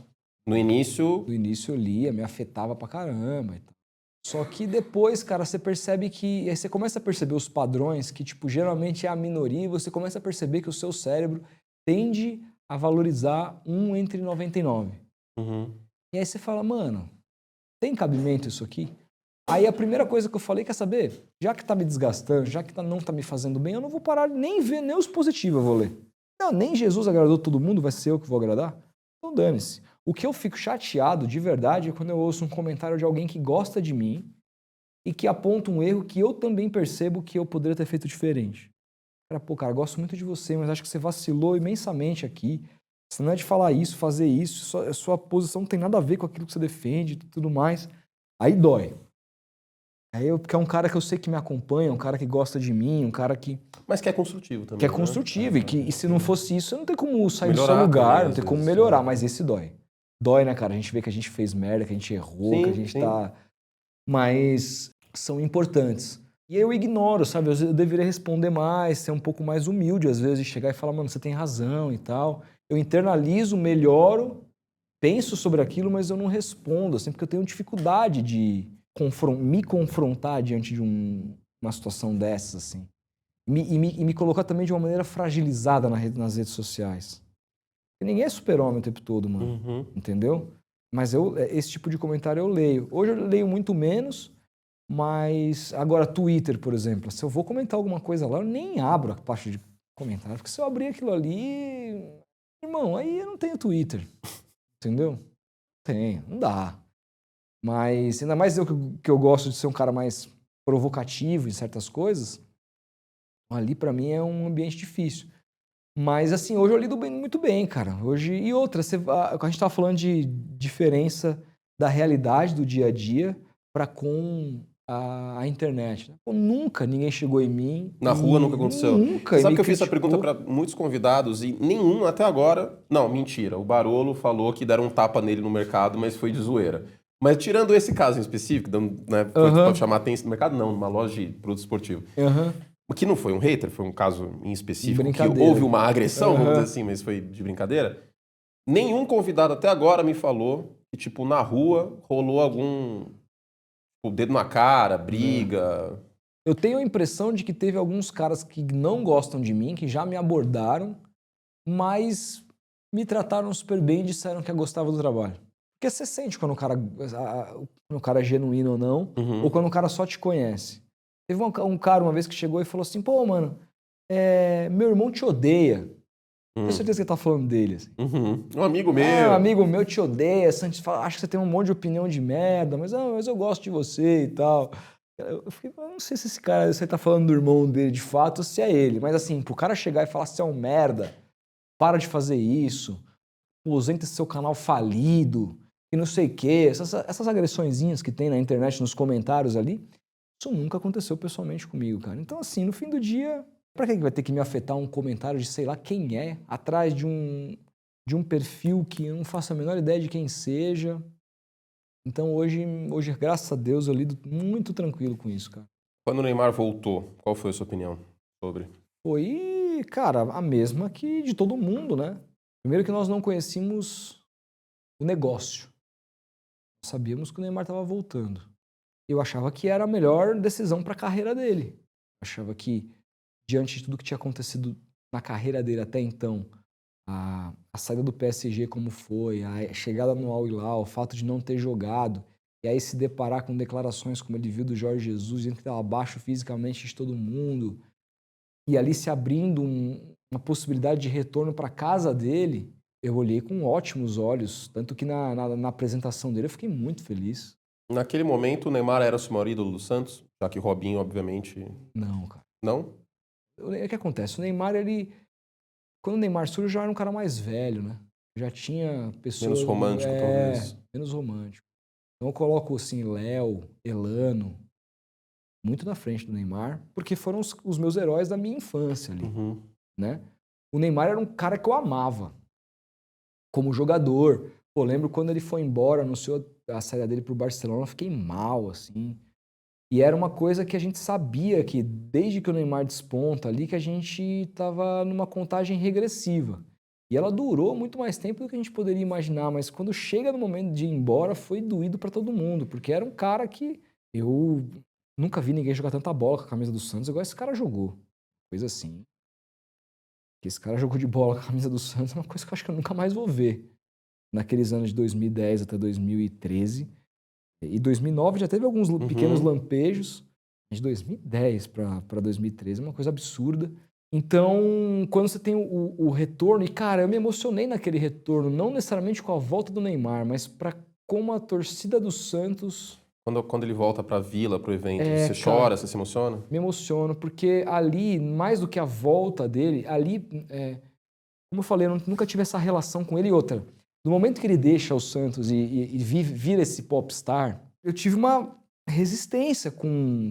No início, No início eu lia, me afetava pra caramba e tal. Só que depois, cara, você percebe que... Aí você começa a perceber os padrões, que, tipo, geralmente é a minoria, e você começa a perceber que o seu cérebro tende a valorizar 1 entre 99. E aí você fala, mano, tem cabimento isso aqui? Aí a primeira coisa que eu falei, quer saber? Já que tá me desgastando, já que não tá me fazendo bem, eu não vou parar nem ver, nem os positivos eu vou ler. Não, nem Jesus agradou todo mundo, vai ser eu que vou agradar? Então dane-se. O que eu fico chateado de verdade é quando eu ouço um comentário de alguém que gosta de mim e que aponta um erro que eu também percebo que eu poderia ter feito diferente. Cara, pô, cara, gosto muito de você, mas acho que você vacilou imensamente aqui. Você não é de falar isso, fazer isso, sua posição não tem nada a ver com aquilo que você defende e tudo mais. Aí dói. Porque é um cara que eu sei que me acompanha, um cara que gosta de mim, um cara que Mas que é construtivo é também, né? construtivo e se não fosse isso, não tem como sair do seu Melhorar lugar, também, não às tem como vezes, melhorar, né? mas esse dói. Dói, né, cara? A gente vê que a gente fez merda, que a gente errou, que a Sim, gente sim. tá... Mas são importantes. E eu ignoro, sabe? Eu deveria responder mais, ser um pouco mais humilde, às vezes, e chegar e falar, mano, você tem razão e tal. Eu internalizo, melhoro, penso sobre aquilo, mas eu não respondo, assim, porque eu tenho dificuldade de me confrontar diante de uma situação dessas, assim. E me colocar também de uma maneira fragilizada nas redes sociais. Porque ninguém é super-homem o tempo todo, mano. Uhum. Entendeu? Mas esse tipo de comentário eu leio. Hoje eu leio muito menos, mas agora Twitter, por exemplo, se eu vou comentar alguma coisa lá, eu nem abro a parte de comentário, porque se eu abrir aquilo ali, irmão, aí eu não tenho Twitter. Entendeu? Tenho, não dá. Mas ainda mais eu que eu gosto de ser um cara mais provocativo em certas coisas, ali pra mim é um ambiente difícil. Mas assim, hoje eu lido muito bem, cara. Hoje e outra, a gente tava falando de diferença da realidade do dia a dia para com a internet. Pô, nunca ninguém chegou em mim Na rua nunca aconteceu. nunca Você e sabe me que eu fiz essa pergunta criticou. para muitos convidados e nenhum até agora. Não, mentira. O Barolo falou que deram um tapa nele no mercado, mas foi de zoeira. Mas tirando esse caso em específico, né, foi para Aham, chamar atenção no mercado, não, numa loja de produto esportivo. aham. O que não foi um hater, foi um caso em específico que Brincadeira. houve uma agressão, vamos dizer Aham. assim, mas foi de brincadeira. Nenhum convidado até agora me falou que, tipo, na rua rolou algum tipo, dedo na cara, Não. briga. Eu tenho a impressão de que teve alguns caras que não gostam de mim, que já me abordaram, mas me trataram super bem e disseram que gostavam do trabalho. Porque você sente quando quando o cara é genuíno ou não, ou Uhum, quando o cara só te conhece. Teve um cara uma vez que chegou e falou assim, pô, mano, meu irmão te odeia. Tenho uhum, certeza que ele tá falando dele. Assim. uhum. Um amigo Ah, um meu. amigo meu te odeia, acho que você tem um monte de opinião de merda, mas eu gosto de você e tal. Eu fiquei, eu não sei se esse cara, você tá falando do irmão dele de fato ou se é ele, mas assim, pro cara chegar e falar você é um merda, para de fazer isso, aposenta esse seu canal falido, e não sei o quê, essas agressõezinhas que tem na internet, nos comentários ali, isso nunca aconteceu pessoalmente comigo, cara. Então, assim, no fim do dia, pra que vai ter que me afetar um comentário de sei lá quem é, atrás de um perfil que eu não faço a menor ideia de quem seja? Então, hoje, graças a Deus, eu lido muito tranquilo com isso, cara. Quando o Neymar voltou, qual foi a sua opinião sobre? Foi, cara, a mesma que de todo mundo, né? Primeiro que nós não conhecíamos o negócio. Sabíamos que o Neymar estava voltando. Eu achava que era a melhor decisão para a carreira dele. Achava que, diante de tudo que tinha acontecido na carreira dele até então, a saída do PSG como foi, a chegada no Al Hilal, o fato de não ter jogado, e aí se deparar com declarações como ele viu do Jorge Jesus, dizendo que estava abaixo fisicamente de todo mundo, e ali se abrindo uma possibilidade de retorno para casa dele, eu olhei com ótimos olhos. Tanto que na apresentação dele eu fiquei muito feliz. Naquele momento, o Neymar era o seu maior ídolo do Santos, já que o Robinho, obviamente, Não, cara. não. O que acontece? O Neymar, quando o Neymar surgiu, já era um cara mais velho, né? Já tinha Menos pessoas. romântico, talvez. Menos romântico. Então eu coloco assim, Léo, Elano, muito na frente do Neymar, porque foram os meus heróis da minha infância ali, Uhum. né? O Neymar era um cara que eu amava como jogador. Pô, lembro quando ele foi embora, anunciou a saída dele pro Barcelona, eu fiquei mal, assim. E era uma coisa que a gente sabia que, desde que o Neymar desponta ali, que a gente tava numa contagem regressiva. E ela durou muito mais tempo do que a gente poderia imaginar, mas quando chega no momento de ir embora, foi doído pra todo mundo, porque era um cara que eu nunca vi ninguém jogar tanta bola com a camisa do Santos igual esse cara jogou. Coisa assim. Que esse cara jogou de bola com a camisa do Santos é uma coisa que eu acho que eu nunca mais vou ver. Naqueles anos de 2010 até 2013. E 2009 já teve alguns pequenos Uhum. lampejos. De 2010 para 2013 é uma coisa absurda. Então, quando você tem o retorno, e cara, eu me emocionei naquele retorno, não necessariamente com a volta do Neymar, mas para como a torcida do Santos Quando ele volta pra vila, pro evento, você cara, chora, você se emociona? me emociono, porque ali, mais do que a volta dele, ali, como eu falei, eu nunca tive essa relação com ele. E outra, no momento que ele deixa o Santos e vira esse popstar, eu tive uma resistência com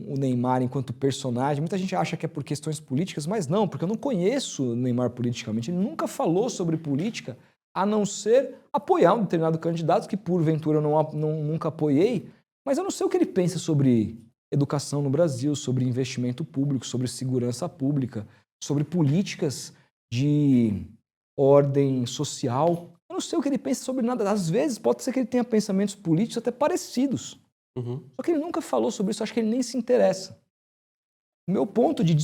o Neymar enquanto personagem. Muita gente acha que é por questões políticas, mas não, porque eu não conheço o Neymar politicamente. Ele nunca falou sobre política, a não ser apoiar um determinado candidato que, porventura, eu nunca apoiei. Mas eu não sei o que ele pensa sobre educação no Brasil, sobre investimento público, sobre segurança pública, sobre políticas de ordem social. Eu não sei o que ele pensa sobre nada. Às vezes pode ser que ele tenha pensamentos políticos até parecidos. Só que ele nunca falou sobre isso, acho que ele nem se interessa. O meu ponto de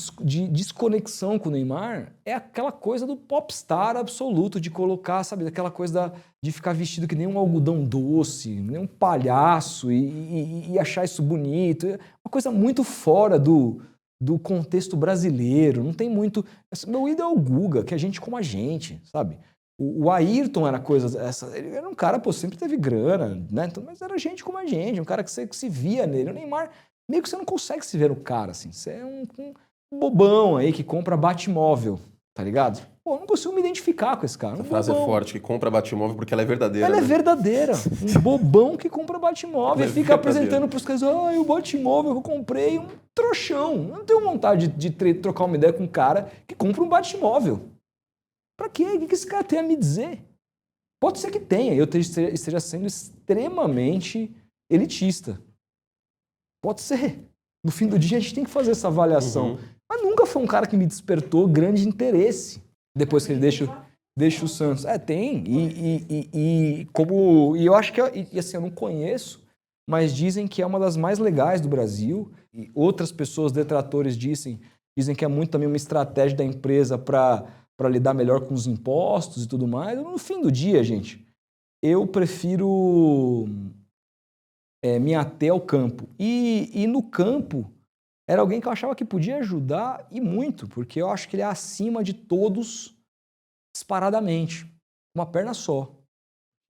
desconexão com o Neymar é aquela coisa do popstar absoluto, de colocar, sabe, aquela coisa de ficar vestido que nem um algodão doce, nem um palhaço e achar isso bonito. É uma coisa muito fora do contexto brasileiro. Não tem muito... Meu ídolo é o Guga, que é gente como a gente, sabe? O Ayrton era coisa... Ele era um cara, pô, sempre teve grana, né? Mas era gente como a gente, um cara que se via nele. O Neymar... Meio que você não consegue se ver no cara, assim. Você é um bobão aí que compra Batmóvel, tá ligado? Pô, eu não consigo me identificar com esse cara. Essa frase é forte, que compra Batmóvel porque ela é verdadeira. Ela é né? verdadeira. Um bobão que compra Batmóvel Ela e fica apresentando pros caras, o Batmóvel que eu comprei, um trouxão. Eu não tenho vontade de trocar uma ideia com um cara que compra um Batmóvel. Pra quê? O que esse cara tem a me dizer? Pode ser que tenha, eu esteja sendo extremamente elitista. Pode ser. No fim do dia a gente tem que fazer essa avaliação. Mas nunca foi um cara que me despertou grande interesse depois que ele deixa o Santos. Tem. E eu acho que assim, eu não conheço, mas dizem que é uma das mais legais do Brasil. E outras pessoas, detratores, dizem que é muito também uma estratégia da empresa para lidar melhor com os impostos e tudo mais. No fim do dia, gente, eu prefiro me ater ao campo. E no campo, era alguém que eu achava que podia ajudar e muito, porque eu acho que ele é acima de todos disparadamente. Uma perna só.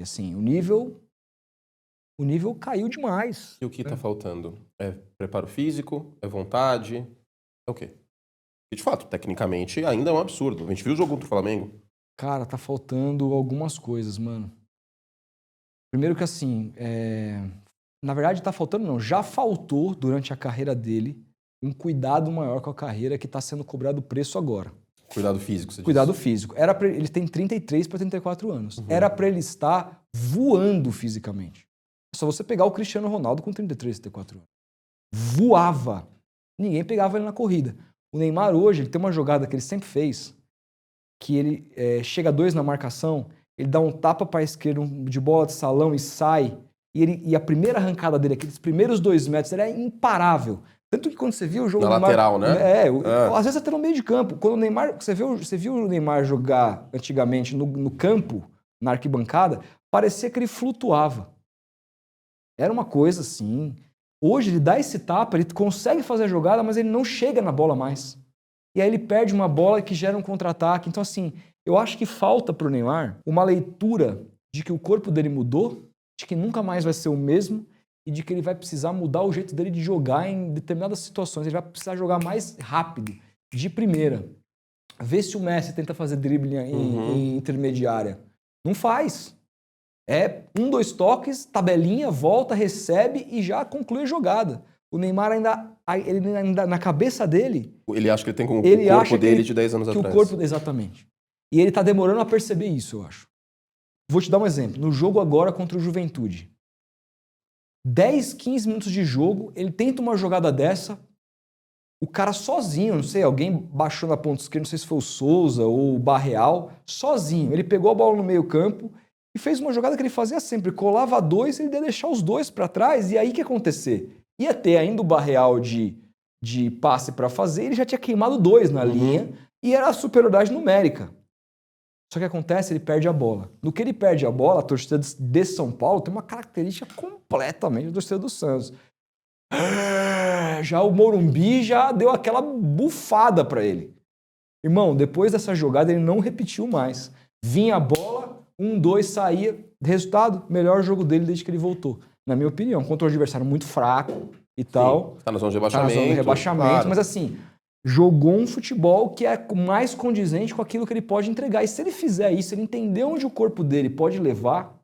E assim, o nível caiu demais. E o que tá faltando? É preparo físico? É vontade? É o quê? E de fato, tecnicamente, ainda é um absurdo. A gente viu o jogo contra o Flamengo. Cara, tá faltando algumas coisas, mano. Primeiro que assim, na verdade tá faltando não, já faltou durante a carreira dele um cuidado maior com a carreira que tá sendo cobrado o preço agora. Cuidado físico, você Cuidado disse. físico. Ele tem 33 para 34 anos. Era para ele estar voando fisicamente. É só você pegar o Cristiano Ronaldo com 33, 34 anos. Voava. Ninguém pegava ele na corrida. O Neymar hoje, ele tem uma jogada que ele sempre fez, que ele chega a 2 na marcação, ele dá um tapa para a esquerda de bola de salão e sai. E a primeira arrancada dele, aqueles primeiros 2 metros, ele é imparável. Tanto que quando você viu o jogo Na do Neymar, lateral, né? Às vezes até no meio de campo. Quando o Neymar, você viu o Neymar jogar antigamente no campo, na arquibancada, parecia que ele flutuava. Era uma coisa assim. Hoje ele dá esse tapa, ele consegue fazer a jogada, mas ele não chega na bola mais. E aí ele perde uma bola que gera um contra-ataque. Então assim, eu acho que falta pro Neymar uma leitura de que o corpo dele mudou, de que nunca mais vai ser o mesmo, e de que ele vai precisar mudar o jeito dele de jogar em determinadas situações. Ele vai precisar jogar mais rápido, de primeira. Vê se o Messi tenta fazer drible em intermediária. Não faz. 1, 2 toques, tabelinha, volta, recebe e já conclui a jogada. O Neymar ainda na cabeça dele... Ele acha que ele tem com o corpo dele de 10 anos atrás. Exatamente. E ele tá demorando a perceber isso, eu acho. Vou te dar um exemplo. No jogo agora contra o Juventude. 10, 15 minutos de jogo, ele tenta uma jogada dessa, o cara sozinho, não sei, alguém baixou na ponta esquerda, não sei se foi o Souza ou o Barreal, sozinho. Ele pegou a bola no meio campo e fez uma jogada que ele fazia sempre, colava 2, ele ia deixar os 2 para trás, e aí o que ia acontecer? Ia ter ainda o Barreal de passe para fazer, ele já tinha queimado 2 na linha, e era a superioridade numérica. Só que acontece, ele perde a bola. No que ele perde a bola, a torcida de São Paulo tem uma característica completamente da torcida do Santos. Já o Morumbi já deu aquela bufada para ele. Irmão, depois dessa jogada ele não repetiu mais. Vinha a bola, 1, 2, saía. Resultado, melhor jogo dele desde que ele voltou. na minha opinião. Contra um adversário muito fraco e tal. Tá na zona de Tá na rebaixamento. zona de rebaixamento, claro. mas assim, jogou um futebol que é mais condizente com aquilo que ele pode entregar. E se ele fizer isso, ele entender onde o corpo dele pode levar,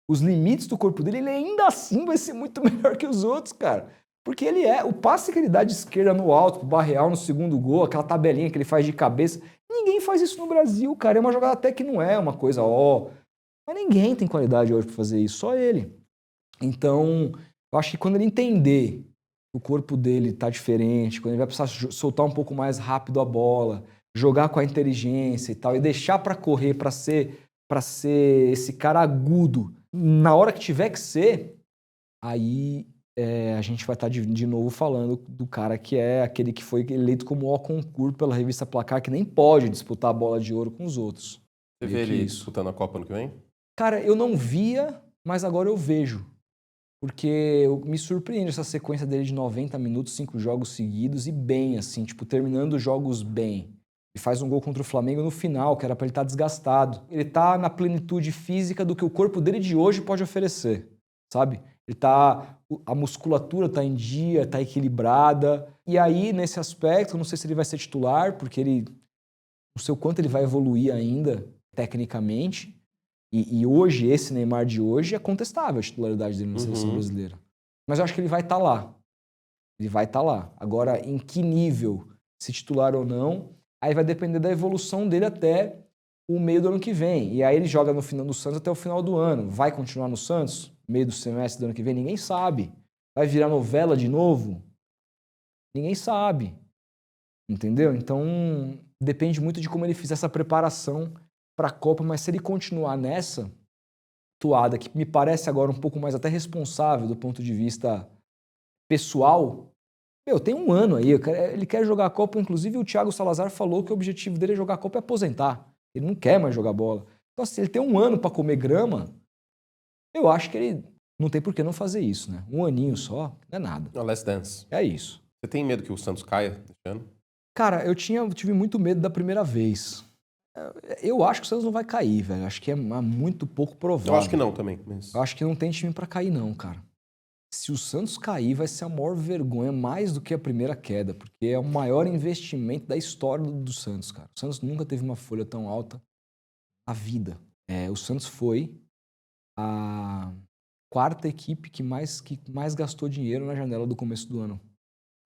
os limites do corpo dele, ele ainda assim vai ser muito melhor que os outros, cara. Porque o passe que ele dá de esquerda no alto, pro Barreal no segundo gol, aquela tabelinha que ele faz de cabeça, ninguém faz isso no Brasil, cara. É uma jogada até que não é uma coisa, mas ninguém tem qualidade hoje pra fazer isso, só ele. Então, eu acho que quando ele entender que o corpo dele tá diferente, quando ele vai precisar soltar um pouco mais rápido a bola, jogar com a inteligência e tal, e deixar pra correr, pra ser esse cara agudo, na hora que tiver que ser, aí a gente vai estar de novo falando do cara que é aquele que foi eleito como o concurso pela revista Placar, que nem pode disputar a bola de ouro com os outros. Você vê ele disputando a Copa ano que vem? Cara, eu não via, mas agora eu vejo. Porque me surpreende essa sequência dele de 90 minutos, 5 jogos seguidos e bem, assim, tipo, terminando os jogos bem. E faz um gol contra o Flamengo no final, que era pra ele estar desgastado. Ele tá na plenitude física do que o corpo dele de hoje pode oferecer, sabe? A musculatura tá em dia, tá equilibrada. E aí, nesse aspecto, eu não sei se ele vai ser titular, porque não sei o quanto ele vai evoluir ainda, tecnicamente. E hoje, esse Neymar de hoje, é contestável a titularidade dele na seleção brasileira. Mas eu acho que ele vai estar lá. Ele vai estar lá. Agora, em que nível, se titular ou não, aí vai depender da evolução dele até o meio do ano que vem. E aí ele joga no final do Santos até o final do ano. Vai continuar no Santos? Meio do semestre do ano que vem? Ninguém sabe. Vai virar novela de novo? Ninguém sabe. Entendeu? Então, depende muito de como ele fizer essa preparação para a Copa, mas se ele continuar nessa toada, que me parece agora um pouco mais até responsável do ponto de vista pessoal, tem um ano aí, ele quer jogar a Copa, inclusive o Thiago Salazar falou que o objetivo dele é jogar a Copa e aposentar. Ele não quer mais jogar bola. Então, assim, ele tem um ano para comer grama, eu acho que ele não tem por que não fazer isso, né? Um aninho só, não é nada. No Last Dance. É isso. Você tem medo que o Santos caia esse ano? Cara, eu tive muito medo da primeira vez. Eu acho que o Santos não vai cair, velho. Acho que é muito pouco provável. Eu acho que não também. Mas... Eu acho que não tem time pra cair, não, cara. Se o Santos cair, vai ser a maior vergonha, mais do que a primeira queda, porque é o maior investimento da história do Santos, cara. O Santos nunca teve uma folha tão alta na vida. O Santos foi a quarta equipe que mais gastou dinheiro na janela do começo do ano.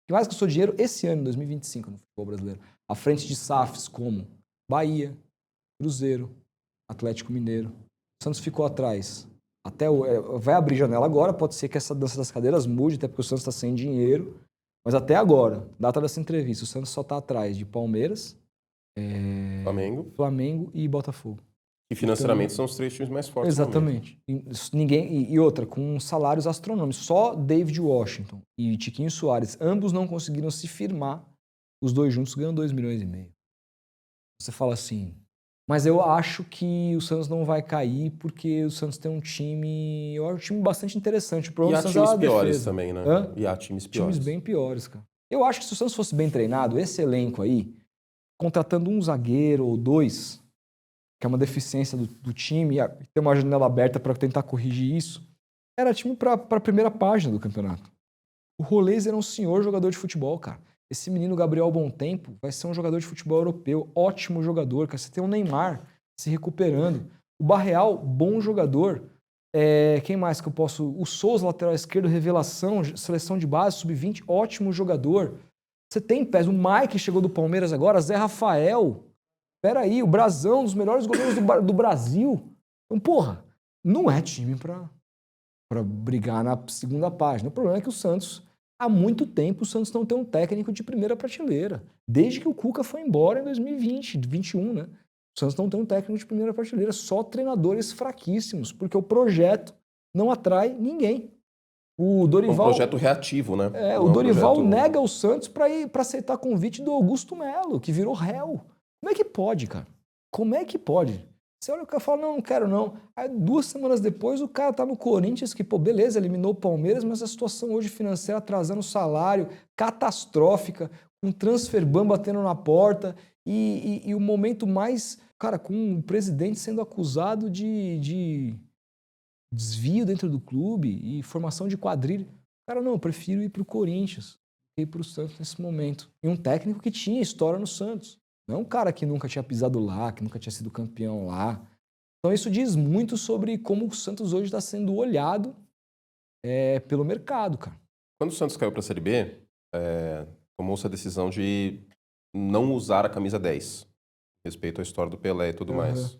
Que mais gastou dinheiro esse ano, em 2025, no futebol brasileiro. À frente de SAFs como Bahia, Cruzeiro, Atlético Mineiro. O Santos ficou atrás. Vai abrir janela agora, pode ser que essa dança das cadeiras mude, até porque o Santos está sem dinheiro. Mas até agora, data dessa entrevista, o Santos só está atrás de Palmeiras, Flamengo e Botafogo. E financeiramente são os 3 times mais fortes. Exatamente. E outra, com salários astronômicos. Só David Washington e Tiquinho Soares, ambos não conseguiram se firmar. Os dois juntos ganham 2,5 milhões. Você fala assim, mas eu acho que o Santos não vai cair porque o Santos tem um time, eu acho um time bastante interessante. E há times piores também, né? Hã? E há times piores. Times bem piores, cara. Eu acho que se o Santos fosse bem treinado, esse elenco aí, contratando um zagueiro ou dois, que é uma deficiência do time, ter uma janela aberta para tentar corrigir isso, era time para a primeira página do campeonato. O Rolês era um senhor jogador de futebol, cara. Esse menino Gabriel Bontempo vai ser um jogador de futebol europeu, ótimo jogador, cara. Você tem o Neymar se recuperando. O Barreal, bom jogador. Quem mais que eu posso... O Souza, lateral esquerdo, revelação, seleção de base, sub-20, ótimo jogador. Você tem pés. O Mike chegou do Palmeiras agora, Zé Rafael. Peraí, o Brazão, um dos melhores goleiros do Brasil. Então, porra, não é time pra brigar na segunda página. O problema é que o Santos... Há muito tempo o Santos não tem um técnico de primeira prateleira. Desde que o Cuca foi embora em 2020, 2021, né? O Santos não tem um técnico de primeira prateleira, só treinadores fraquíssimos, porque o projeto não atrai ninguém. O Dorival... É um projeto reativo, né? O Dorival nega o Santos para aceitar convite do Augusto Melo, que virou réu. Como é que pode, cara? Como é que pode? Você olha o cara e fala, não quero não. Aí 2 semanas depois o cara tá no Corinthians, que, beleza, eliminou o Palmeiras, mas a situação hoje financeira atrasando o salário, catastrófica, com transfer ban batendo na porta e o momento mais, cara, com o presidente sendo acusado de desvio dentro do clube e formação de quadrilha. Cara, não, eu prefiro ir pro Corinthians, ir pro Santos nesse momento. E um técnico que tinha história no Santos. Não um cara que nunca tinha pisado lá, que nunca tinha sido campeão lá. Então isso diz muito sobre como o Santos hoje está sendo olhado pelo mercado, cara. Quando o Santos caiu para a Série B, tomou-se a decisão de não usar a camisa 10, respeito à história do Pelé e tudo mais.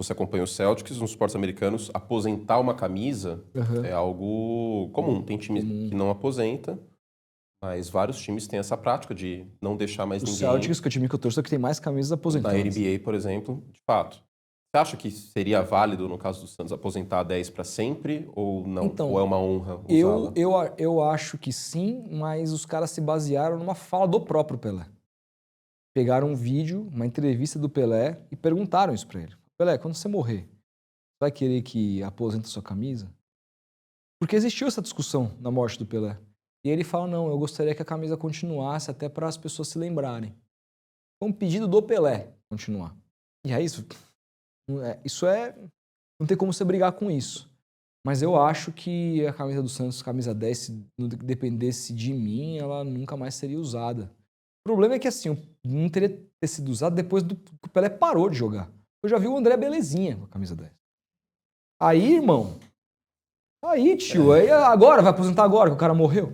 Você acompanha o Celtics, nos esportes americanos, aposentar uma camisa é algo comum. Tem time que não aposenta, mas vários times têm essa prática de não deixar mais ninguém. O Celtics, que é o time que eu torço, é que tem mais camisas aposentadas. Na NBA, por exemplo, de fato. Você acha que seria válido, no caso do Santos, aposentar a 10 para sempre ou não? Então, ou é uma honra usá-la? eu acho que sim, mas os caras se basearam numa fala do próprio Pelé. Pegaram um vídeo, uma entrevista do Pelé e perguntaram isso pra ele. Pelé, quando você morrer, você vai querer que aposente sua camisa? Porque existiu essa discussão na morte do Pelé. E ele fala, não, eu gostaria que a camisa continuasse até para as pessoas se lembrarem. Foi um pedido do Pelé continuar. E aí, não tem como você brigar com isso. Mas eu acho que a camisa do Santos, camisa 10, se não dependesse de mim, ela nunca mais seria usada. O problema é que, assim, não teria ter sido usado depois que o Pelé parou de jogar. Eu já vi o André Belezinha com a camisa 10. Aí, irmão, tio, aí agora, vai aposentar agora que o cara morreu?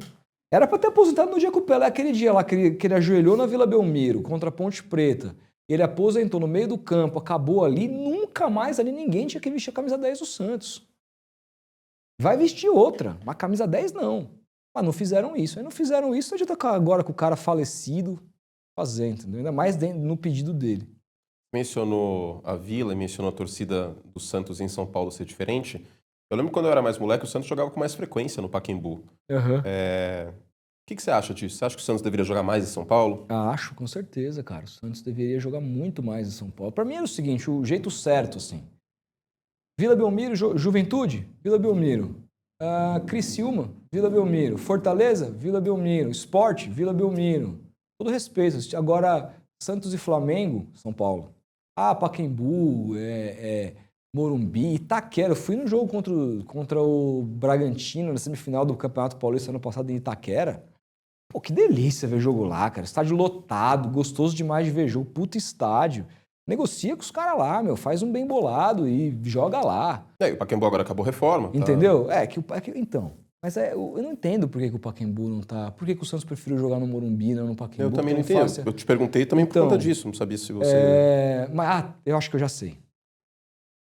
Era pra ter aposentado no dia que o Pelé, aquele dia lá, que ele ajoelhou na Vila Belmiro, contra a Ponte Preta. Ele aposentou no meio do campo, acabou ali, nunca mais ali ninguém tinha que vestir a camisa 10 do Santos. Vai vestir outra, mas camisa 10 não. Mas não fizeram isso. Aí não fizeram isso, a gente tá agora com o cara falecido fazendo, entendeu? Ainda mais no pedido dele. Mencionou a Vila e mencionou a torcida do Santos em São Paulo ser diferente. Eu lembro quando eu era mais moleque, o Santos jogava com mais frequência no Pacaembu. O que você acha disso? Você acha que o Santos deveria jogar mais em São Paulo? Acho, com certeza, cara. O Santos deveria jogar muito mais em São Paulo. Pra mim era o seguinte, o jeito certo, assim. Vila Belmiro, Juventude, Vila Belmiro. Criciúma, Vila Belmiro. Fortaleza, Vila Belmiro. Sport, Vila Belmiro. Todo respeito. Agora, Santos e Flamengo, São Paulo. Pacaembu, Morumbi, Itaquera. Eu fui no jogo contra o Bragantino na semifinal do Campeonato Paulista ano passado em Itaquera. Pô, que delícia ver jogo lá, cara. Estádio lotado, gostoso demais de ver jogo. Puta estádio. Negocia com os caras lá, meu. Faz um bem bolado e joga lá. E o Pacaembu agora acabou a reforma. Entendeu? Tá? Então. Mas eu não entendo por que o Pacaembu não tá... Por que o Santos preferiu jogar no Morumbi, não no Pacaembu? Eu também não entendo. Eu te perguntei também por conta disso. Não sabia se você... eu acho que eu já sei.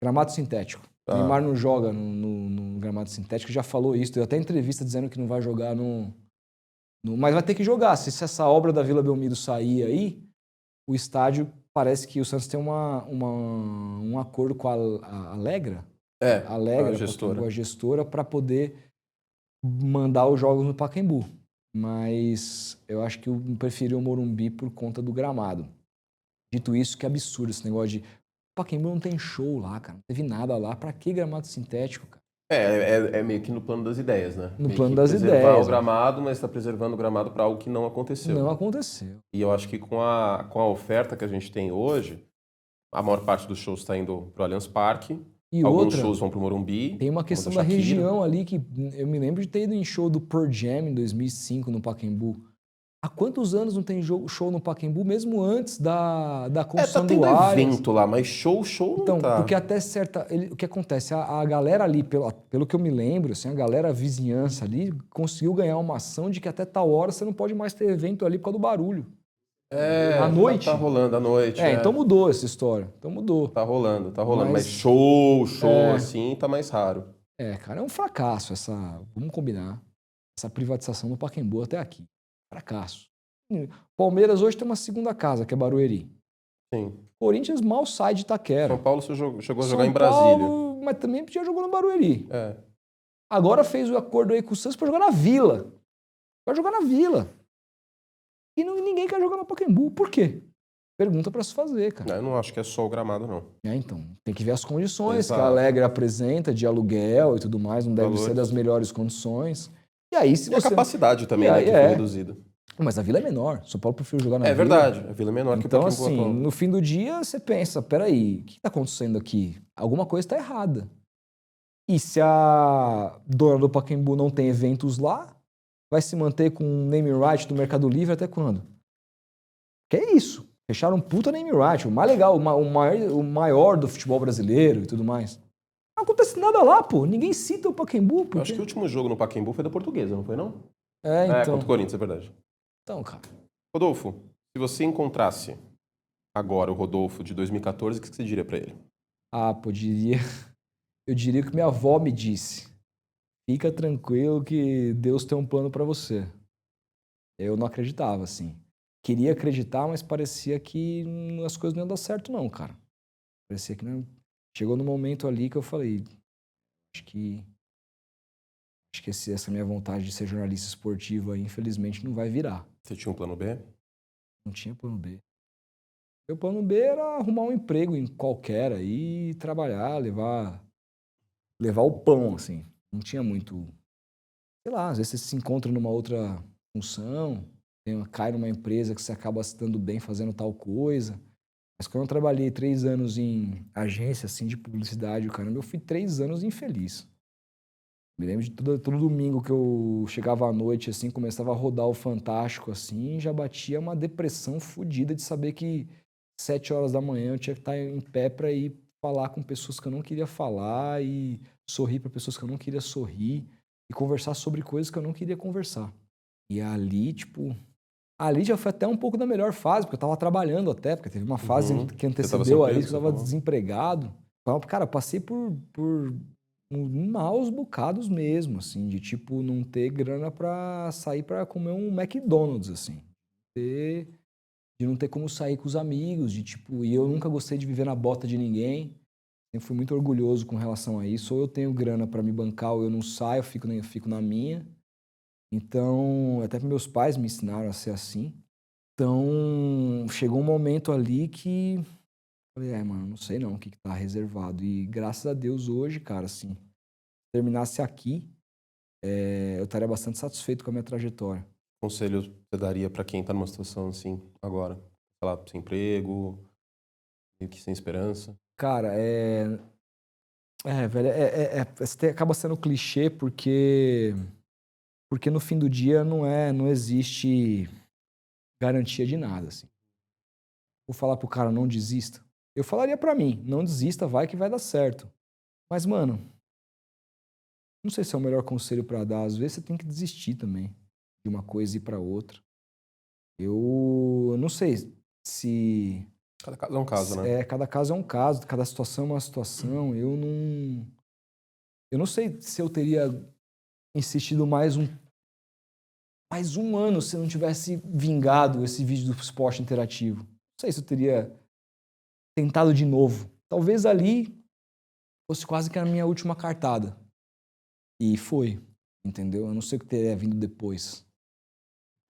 Gramado sintético. O Neymar não joga no gramado sintético. Já falou isso. Deu até entrevista dizendo que não vai jogar mas vai ter que jogar. Se essa obra da Vila Belmiro sair aí, o estádio parece que o Santos tem um acordo com a Alegra. Alegra, a gestora, para poder mandar os jogos no Pacaembu. Mas eu acho que eu preferi o Morumbi por conta do gramado. Dito isso, que absurdo esse negócio de... O Pacaembu não tem show lá, cara. Não teve nada lá. Pra que gramado sintético, cara? É meio que no plano das ideias, né? No plano das ideias. Preservar o gramado, mas está preservando o gramado para algo que não aconteceu. Não aconteceu. E eu acho que com a oferta que a gente tem hoje, a maior parte dos shows está indo para o Allianz Parque. E alguns shows vão para o Morumbi. Tem uma questão da região ali que eu me lembro de ter ido em show do Pearl Jam em 2005 no Pacaembu. Há quantos anos não tem show no Pacaembu, mesmo antes da construção do Allianz? Tá tendo evento lá, mas show não então, tá. Porque até o que acontece? A galera ali, pelo que eu me lembro, assim, a vizinhança ali, conseguiu ganhar uma ação de que até tal hora você não pode mais ter evento ali por causa do barulho. À noite. Tá rolando à noite. Então mudou essa história. Então mudou. Tá rolando. Mas show assim, tá mais raro. Cara, é um fracasso vamos combinar, essa privatização do Pacaembu até aqui. Fracasso. Palmeiras hoje tem uma segunda casa, que é Barueri. Sim. Corinthians mal sai de Itaquera. São Paulo chegou a jogar em Brasília. Mas também já jogou no Barueri. É. Agora fez o acordo aí com o Santos para jogar na Vila. Vai jogar na Vila. E ninguém quer jogar no Pacaembu. Por quê? Pergunta para se fazer, cara. Eu não acho que é só o gramado, não. Então, tem que ver as condições que a Alegre apresenta de aluguel e tudo mais. Não deve ser das melhores condições. E aí, se a capacidade também, né, que foi reduzida. Mas a Vila é menor. São Paulo preferiu jogar na Vila. É verdade. A Vila é menor que o Pacaembu. Então, assim, no fim do dia, você pensa, peraí, o que está acontecendo aqui? Alguma coisa está errada. E se a dona do Pacaembu não tem eventos lá, vai se manter com o name right do Mercado Livre até quando? Que é isso. Fecharam um puta name right, o mais legal, o maior do futebol brasileiro e tudo mais. Não acontece nada lá, pô. Ninguém cita o Pacaembu. Eu acho que o último jogo no Pacaembu foi da Portuguesa, não foi, não? Então. Contra o Corinthians, é verdade. Então, cara. Rodolfo, se você encontrasse agora o Rodolfo de 2014, o que você diria pra ele? Pô, eu diria que minha avó me disse. Fica tranquilo que Deus tem um plano pra você. Eu não acreditava, assim. Queria acreditar, mas parecia que as coisas não iam dar certo, não, cara. Parecia que não. Chegou no momento ali que eu falei, acho que essa minha vontade de ser jornalista esportivo aí, infelizmente, não vai virar. Você tinha um plano B? Não tinha plano B. Meu plano B era arrumar um emprego em qualquer aí, trabalhar, levar o pão, assim. Não tinha muito... Sei lá, às vezes você se encontra numa outra função, cai numa empresa que você acaba se dando bem fazendo tal coisa. Mas quando eu trabalhei 3 anos em agência, assim, de publicidade, eu fui 3 anos infeliz. Me lembro de todo domingo que eu chegava à noite, assim, começava a rodar o Fantástico, assim, já batia uma depressão fodida de saber que 7 horas da manhã eu tinha que estar em pé para ir falar com pessoas que eu não queria falar e sorrir para pessoas que eu não queria sorrir e conversar sobre coisas que eu não queria conversar. E ali, tipo... Ali já foi até um pouco da melhor fase, porque eu tava trabalhando até, porque teve uma fase que antecedeu ali, que eu tava desempregado. Então, cara, eu passei por maus bocados mesmo, assim, de tipo, não ter grana pra sair pra comer um McDonald's, assim. De não ter como sair com os amigos, de tipo, e eu nunca gostei de viver na bota de ninguém. Eu fui muito orgulhoso com relação a isso. Ou eu tenho grana pra me bancar, ou eu não saio, eu fico na minha. Então, até meus pais me ensinaram a ser assim. Então, chegou um momento ali que falei, mano, não sei não o que tá reservado. E graças a Deus hoje, cara, assim, se terminasse aqui, eu estaria bastante satisfeito com a minha trajetória. Conselho você daria pra quem tá numa situação assim agora? Sei lá, sem emprego, meio que sem esperança? Cara, velho, acaba sendo clichê porque no fim do dia não existe garantia de nada, assim. Vou falar pro cara, não desista. Eu falaria pra mim, não desista, vai que vai dar certo. Mas, mano, não sei se é o melhor conselho pra dar. Às vezes você tem que desistir também de uma coisa e ir pra outra. Eu não sei se... Cada caso é um caso, né? Cada caso é um caso, cada situação é uma situação. Eu não sei se eu teria insistido mais um ano se eu não tivesse vingado esse vídeo do esporte interativo. Não sei se eu teria tentado de novo. Talvez ali fosse quase que a minha última cartada. E foi, entendeu? Eu não sei o que teria vindo depois.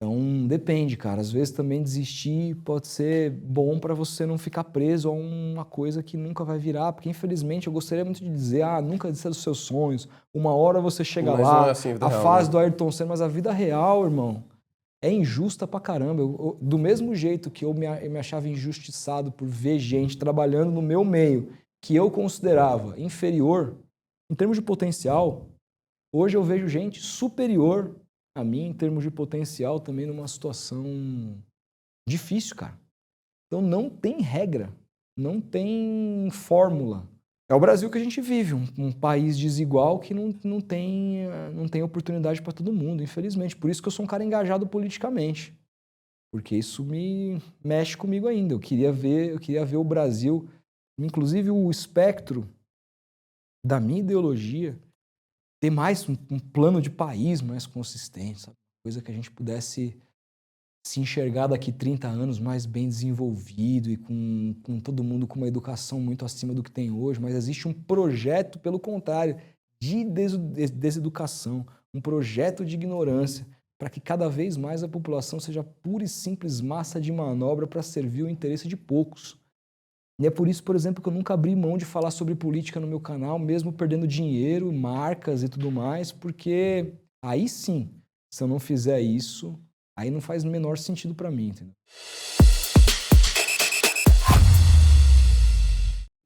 Então, depende, cara. Às vezes também desistir pode ser bom pra você não ficar preso a uma coisa que nunca vai virar, porque infelizmente eu gostaria muito de dizer, nunca desista dos seus sonhos, uma hora você chega Mas lá, não é assim a vida real, fase né? do Ayrton Senna, mas a vida real, irmão, é injusta pra caramba. Do mesmo jeito que eu me achava injustiçado por ver gente trabalhando no meu meio, que eu considerava inferior, em termos de potencial, hoje eu vejo gente superior a mim, em termos de potencial, também numa situação difícil, cara. Então não tem regra, não tem fórmula. É o Brasil que a gente vive, um país desigual que não tem oportunidade para todo mundo, infelizmente. Por isso que eu sou um cara engajado politicamente, porque isso me mexe comigo ainda. Eu queria ver o Brasil, inclusive o espectro da minha ideologia, ter mais um plano de país mais consistente, sabe? Coisa que a gente pudesse se enxergar daqui 30 anos mais bem desenvolvido e com todo mundo com uma educação muito acima do que tem hoje, mas existe um projeto, pelo contrário, de deseducação, um projeto de ignorância, para que cada vez mais a população seja pura e simples massa de manobra para servir o interesse de poucos. E é por isso, por exemplo, que eu nunca abri mão de falar sobre política no meu canal, mesmo perdendo dinheiro, marcas e tudo mais, porque aí sim, se eu não fizer isso, aí não faz o menor sentido pra mim, entendeu?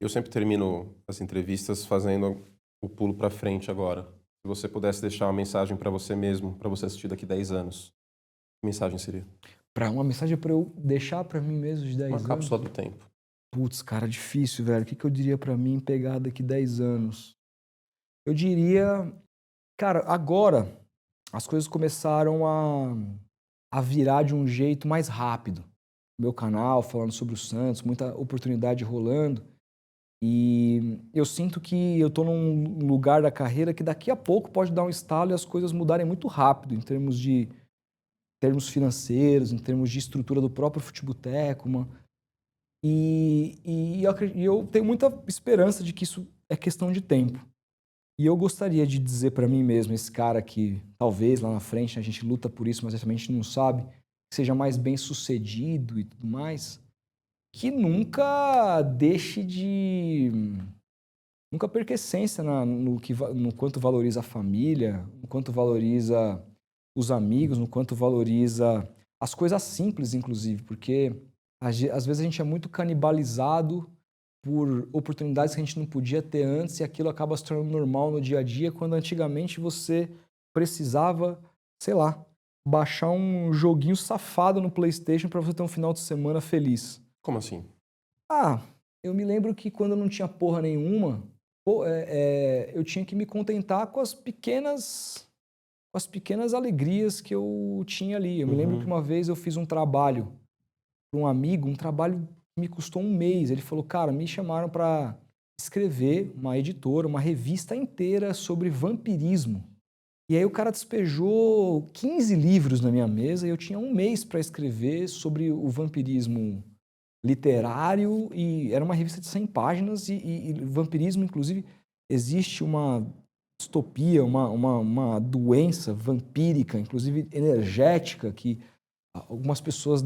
Eu sempre termino as entrevistas fazendo o pulo para frente agora. Se você pudesse deixar uma mensagem para você mesmo, para você assistir daqui 10 anos, que mensagem seria? Uma mensagem pra eu deixar pra mim mesmo de 10 Uma anos? cápsula do tempo. Putz, cara, difícil, velho. O que eu diria pra mim pegar daqui 10 anos? Eu diria, cara, agora as coisas começaram a virar de um jeito mais rápido. Meu canal falando sobre o Santos, muita oportunidade rolando. E eu sinto que eu tô num lugar da carreira que daqui a pouco pode dar um estalo e as coisas mudarem muito rápido em termos financeiros, em termos de estrutura do próprio Futeboteco, e eu tenho muita esperança de que isso é questão de tempo. E eu gostaria de dizer para mim mesmo, esse cara que talvez lá na frente a gente luta por isso, mas a gente não sabe, que seja mais bem sucedido e tudo mais, que nunca deixe de... Nunca perca a essência no quanto valoriza a família, no quanto valoriza os amigos, no quanto valoriza as coisas simples, inclusive, porque às vezes a gente é muito canibalizado por oportunidades que a gente não podia ter antes e aquilo acaba se tornando normal no dia a dia, quando antigamente você precisava, sei lá, baixar um joguinho safado no PlayStation para você ter um final de semana feliz. Como assim? Eu me lembro que quando eu não tinha porra nenhuma, eu tinha que me contentar com as pequenas alegrias que eu tinha ali. Eu me lembro que uma vez eu fiz um trabalho para um amigo, um trabalho que me custou um mês. Ele falou, cara, me chamaram para escrever uma editora, uma revista inteira sobre vampirismo. E aí o cara despejou 15 livros na minha mesa e eu tinha um mês para escrever sobre o vampirismo literário, e era uma revista de 100 páginas e vampirismo, inclusive, existe uma distopia, uma doença vampírica, inclusive energética, que algumas pessoas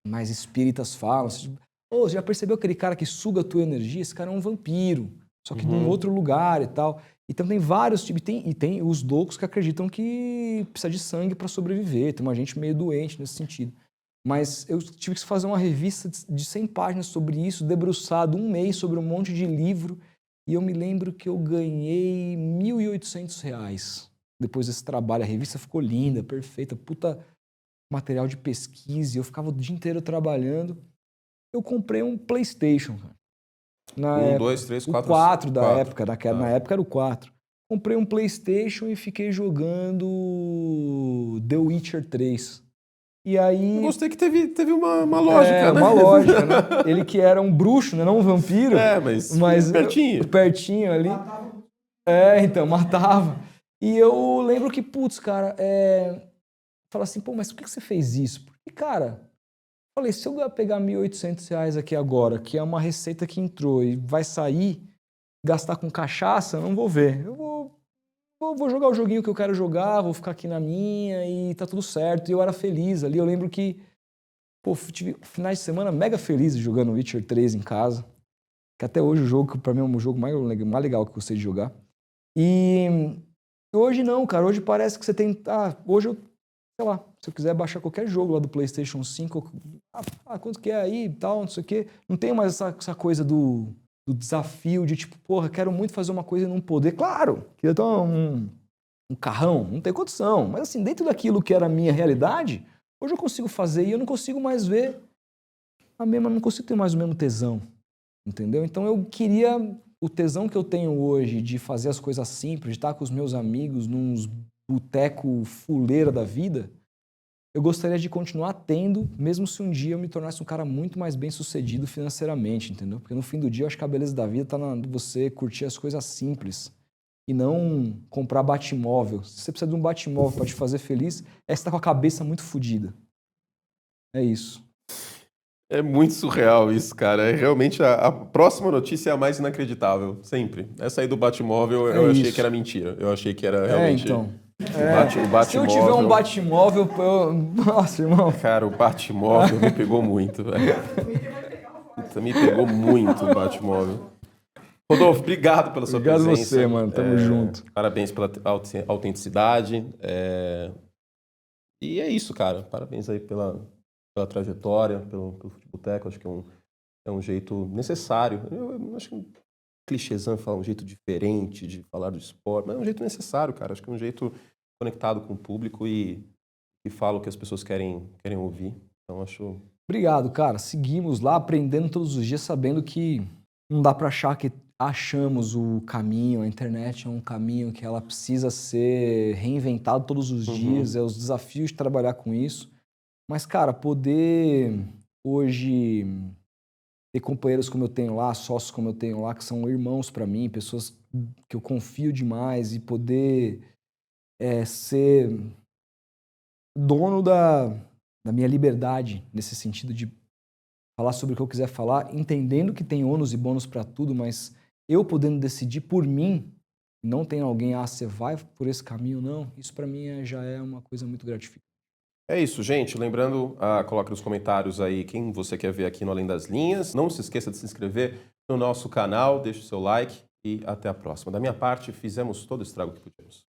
mais espíritas falam. Você já percebeu aquele cara que suga a tua energia? Esse cara é um vampiro, só que de um outro lugar e tal. Então tem vários tipos, e tem os loucos que acreditam que precisa de sangue para sobreviver, tem uma gente meio doente nesse sentido. Mas eu tive que fazer uma revista de 100 páginas sobre isso, debruçado um mês sobre um monte de livro, e eu me lembro que eu ganhei R$ 1.800 depois desse trabalho. A revista ficou linda, perfeita, puta material de pesquisa, e eu ficava o dia inteiro trabalhando. Eu comprei um PlayStation, cara. Na Um, época, dois, três, o quatro. 4 da Quatro. época, na época era o 4. Comprei um PlayStation e fiquei jogando The Witcher 3. E aí... Eu gostei que teve uma lógica, né? uma lógica, né? Ele que era um bruxo, né? Não um vampiro. Mas pertinho. Pertinho ali. Então, matava. E eu lembro que, putz, cara, fala assim, pô, mas por que você fez isso? Porque, cara, falei, se eu pegar R$ 1.800 aqui agora, que é uma receita que entrou e vai sair, gastar com cachaça, eu não vou ver. Eu vou jogar o joguinho que eu quero jogar, vou ficar aqui na minha e tá tudo certo. E eu era feliz ali. Eu lembro que, pô, tive finais de semana mega felizes jogando Witcher 3 em casa. Que até hoje o jogo, que pra mim é um jogo mais legal que eu gostei de jogar. E hoje não, cara. Hoje parece que você tem... hoje eu, sei lá, se eu quiser baixar qualquer jogo lá do PlayStation 5, quanto que é aí e tal, não sei o quê. Não tem mais essa coisa do desafio de tipo, porra, quero muito fazer uma coisa e não poder. Claro, queria ter um carrão, não tem condição. Mas assim, dentro daquilo que era a minha realidade, hoje eu consigo fazer e eu não consigo mais ver não consigo ter mais o mesmo tesão, entendeu? Então eu queria o tesão que eu tenho hoje de fazer as coisas simples, de estar com os meus amigos nos boteco fuleira da vida, eu gostaria de continuar tendo, mesmo se um dia eu me tornasse um cara muito mais bem sucedido financeiramente, entendeu? Porque no fim do dia eu acho que a beleza da vida tá você curtir as coisas simples e não comprar Batmóvel. Se você precisa de um Batmóvel para te fazer feliz, você tá com a cabeça muito fodida. É isso. É muito surreal isso, cara. É realmente a próxima notícia é a mais inacreditável, sempre. Essa aí do Batmóvel eu achei que era mentira. Eu achei que era realmente... Então. O Batmóvel... Se eu tiver um Batmóvel, nossa, irmão. Cara, o Batmóvel me pegou muito, velho. Puta, me pegou muito o Batmóvel. Rodolfo, obrigado pela sua presença. Obrigado você, mano. Tamo junto. Parabéns pela autenticidade. E é isso, cara. Parabéns aí pela trajetória, pelo Futeboteco. Acho que é um jeito necessário. Eu acho que clichêzão falar um jeito diferente de falar do esporte, mas é um jeito necessário, cara. Acho que é um jeito conectado com o público e fala o que as pessoas querem ouvir. Então, acho... Obrigado, cara. Seguimos lá aprendendo todos os dias, sabendo que não dá para achar que achamos o caminho. A internet é um caminho que ela precisa ser reinventado todos os dias. É os desafios de trabalhar com isso. Mas, cara, poder hoje ter companheiros como eu tenho lá, sócios como eu tenho lá, que são irmãos para mim, pessoas que eu confio demais e poder ser dono da minha liberdade, nesse sentido de falar sobre o que eu quiser falar, entendendo que tem ônus e bônus para tudo, mas eu podendo decidir por mim, não tem alguém, você vai por esse caminho, não. Isso para mim já é uma coisa muito gratificante. É isso, gente. Lembrando, coloque nos comentários aí quem você quer ver aqui no Além das Linhas. Não se esqueça de se inscrever no nosso canal, deixe o seu like e até a próxima. Da minha parte, fizemos todo o estrago que podíamos.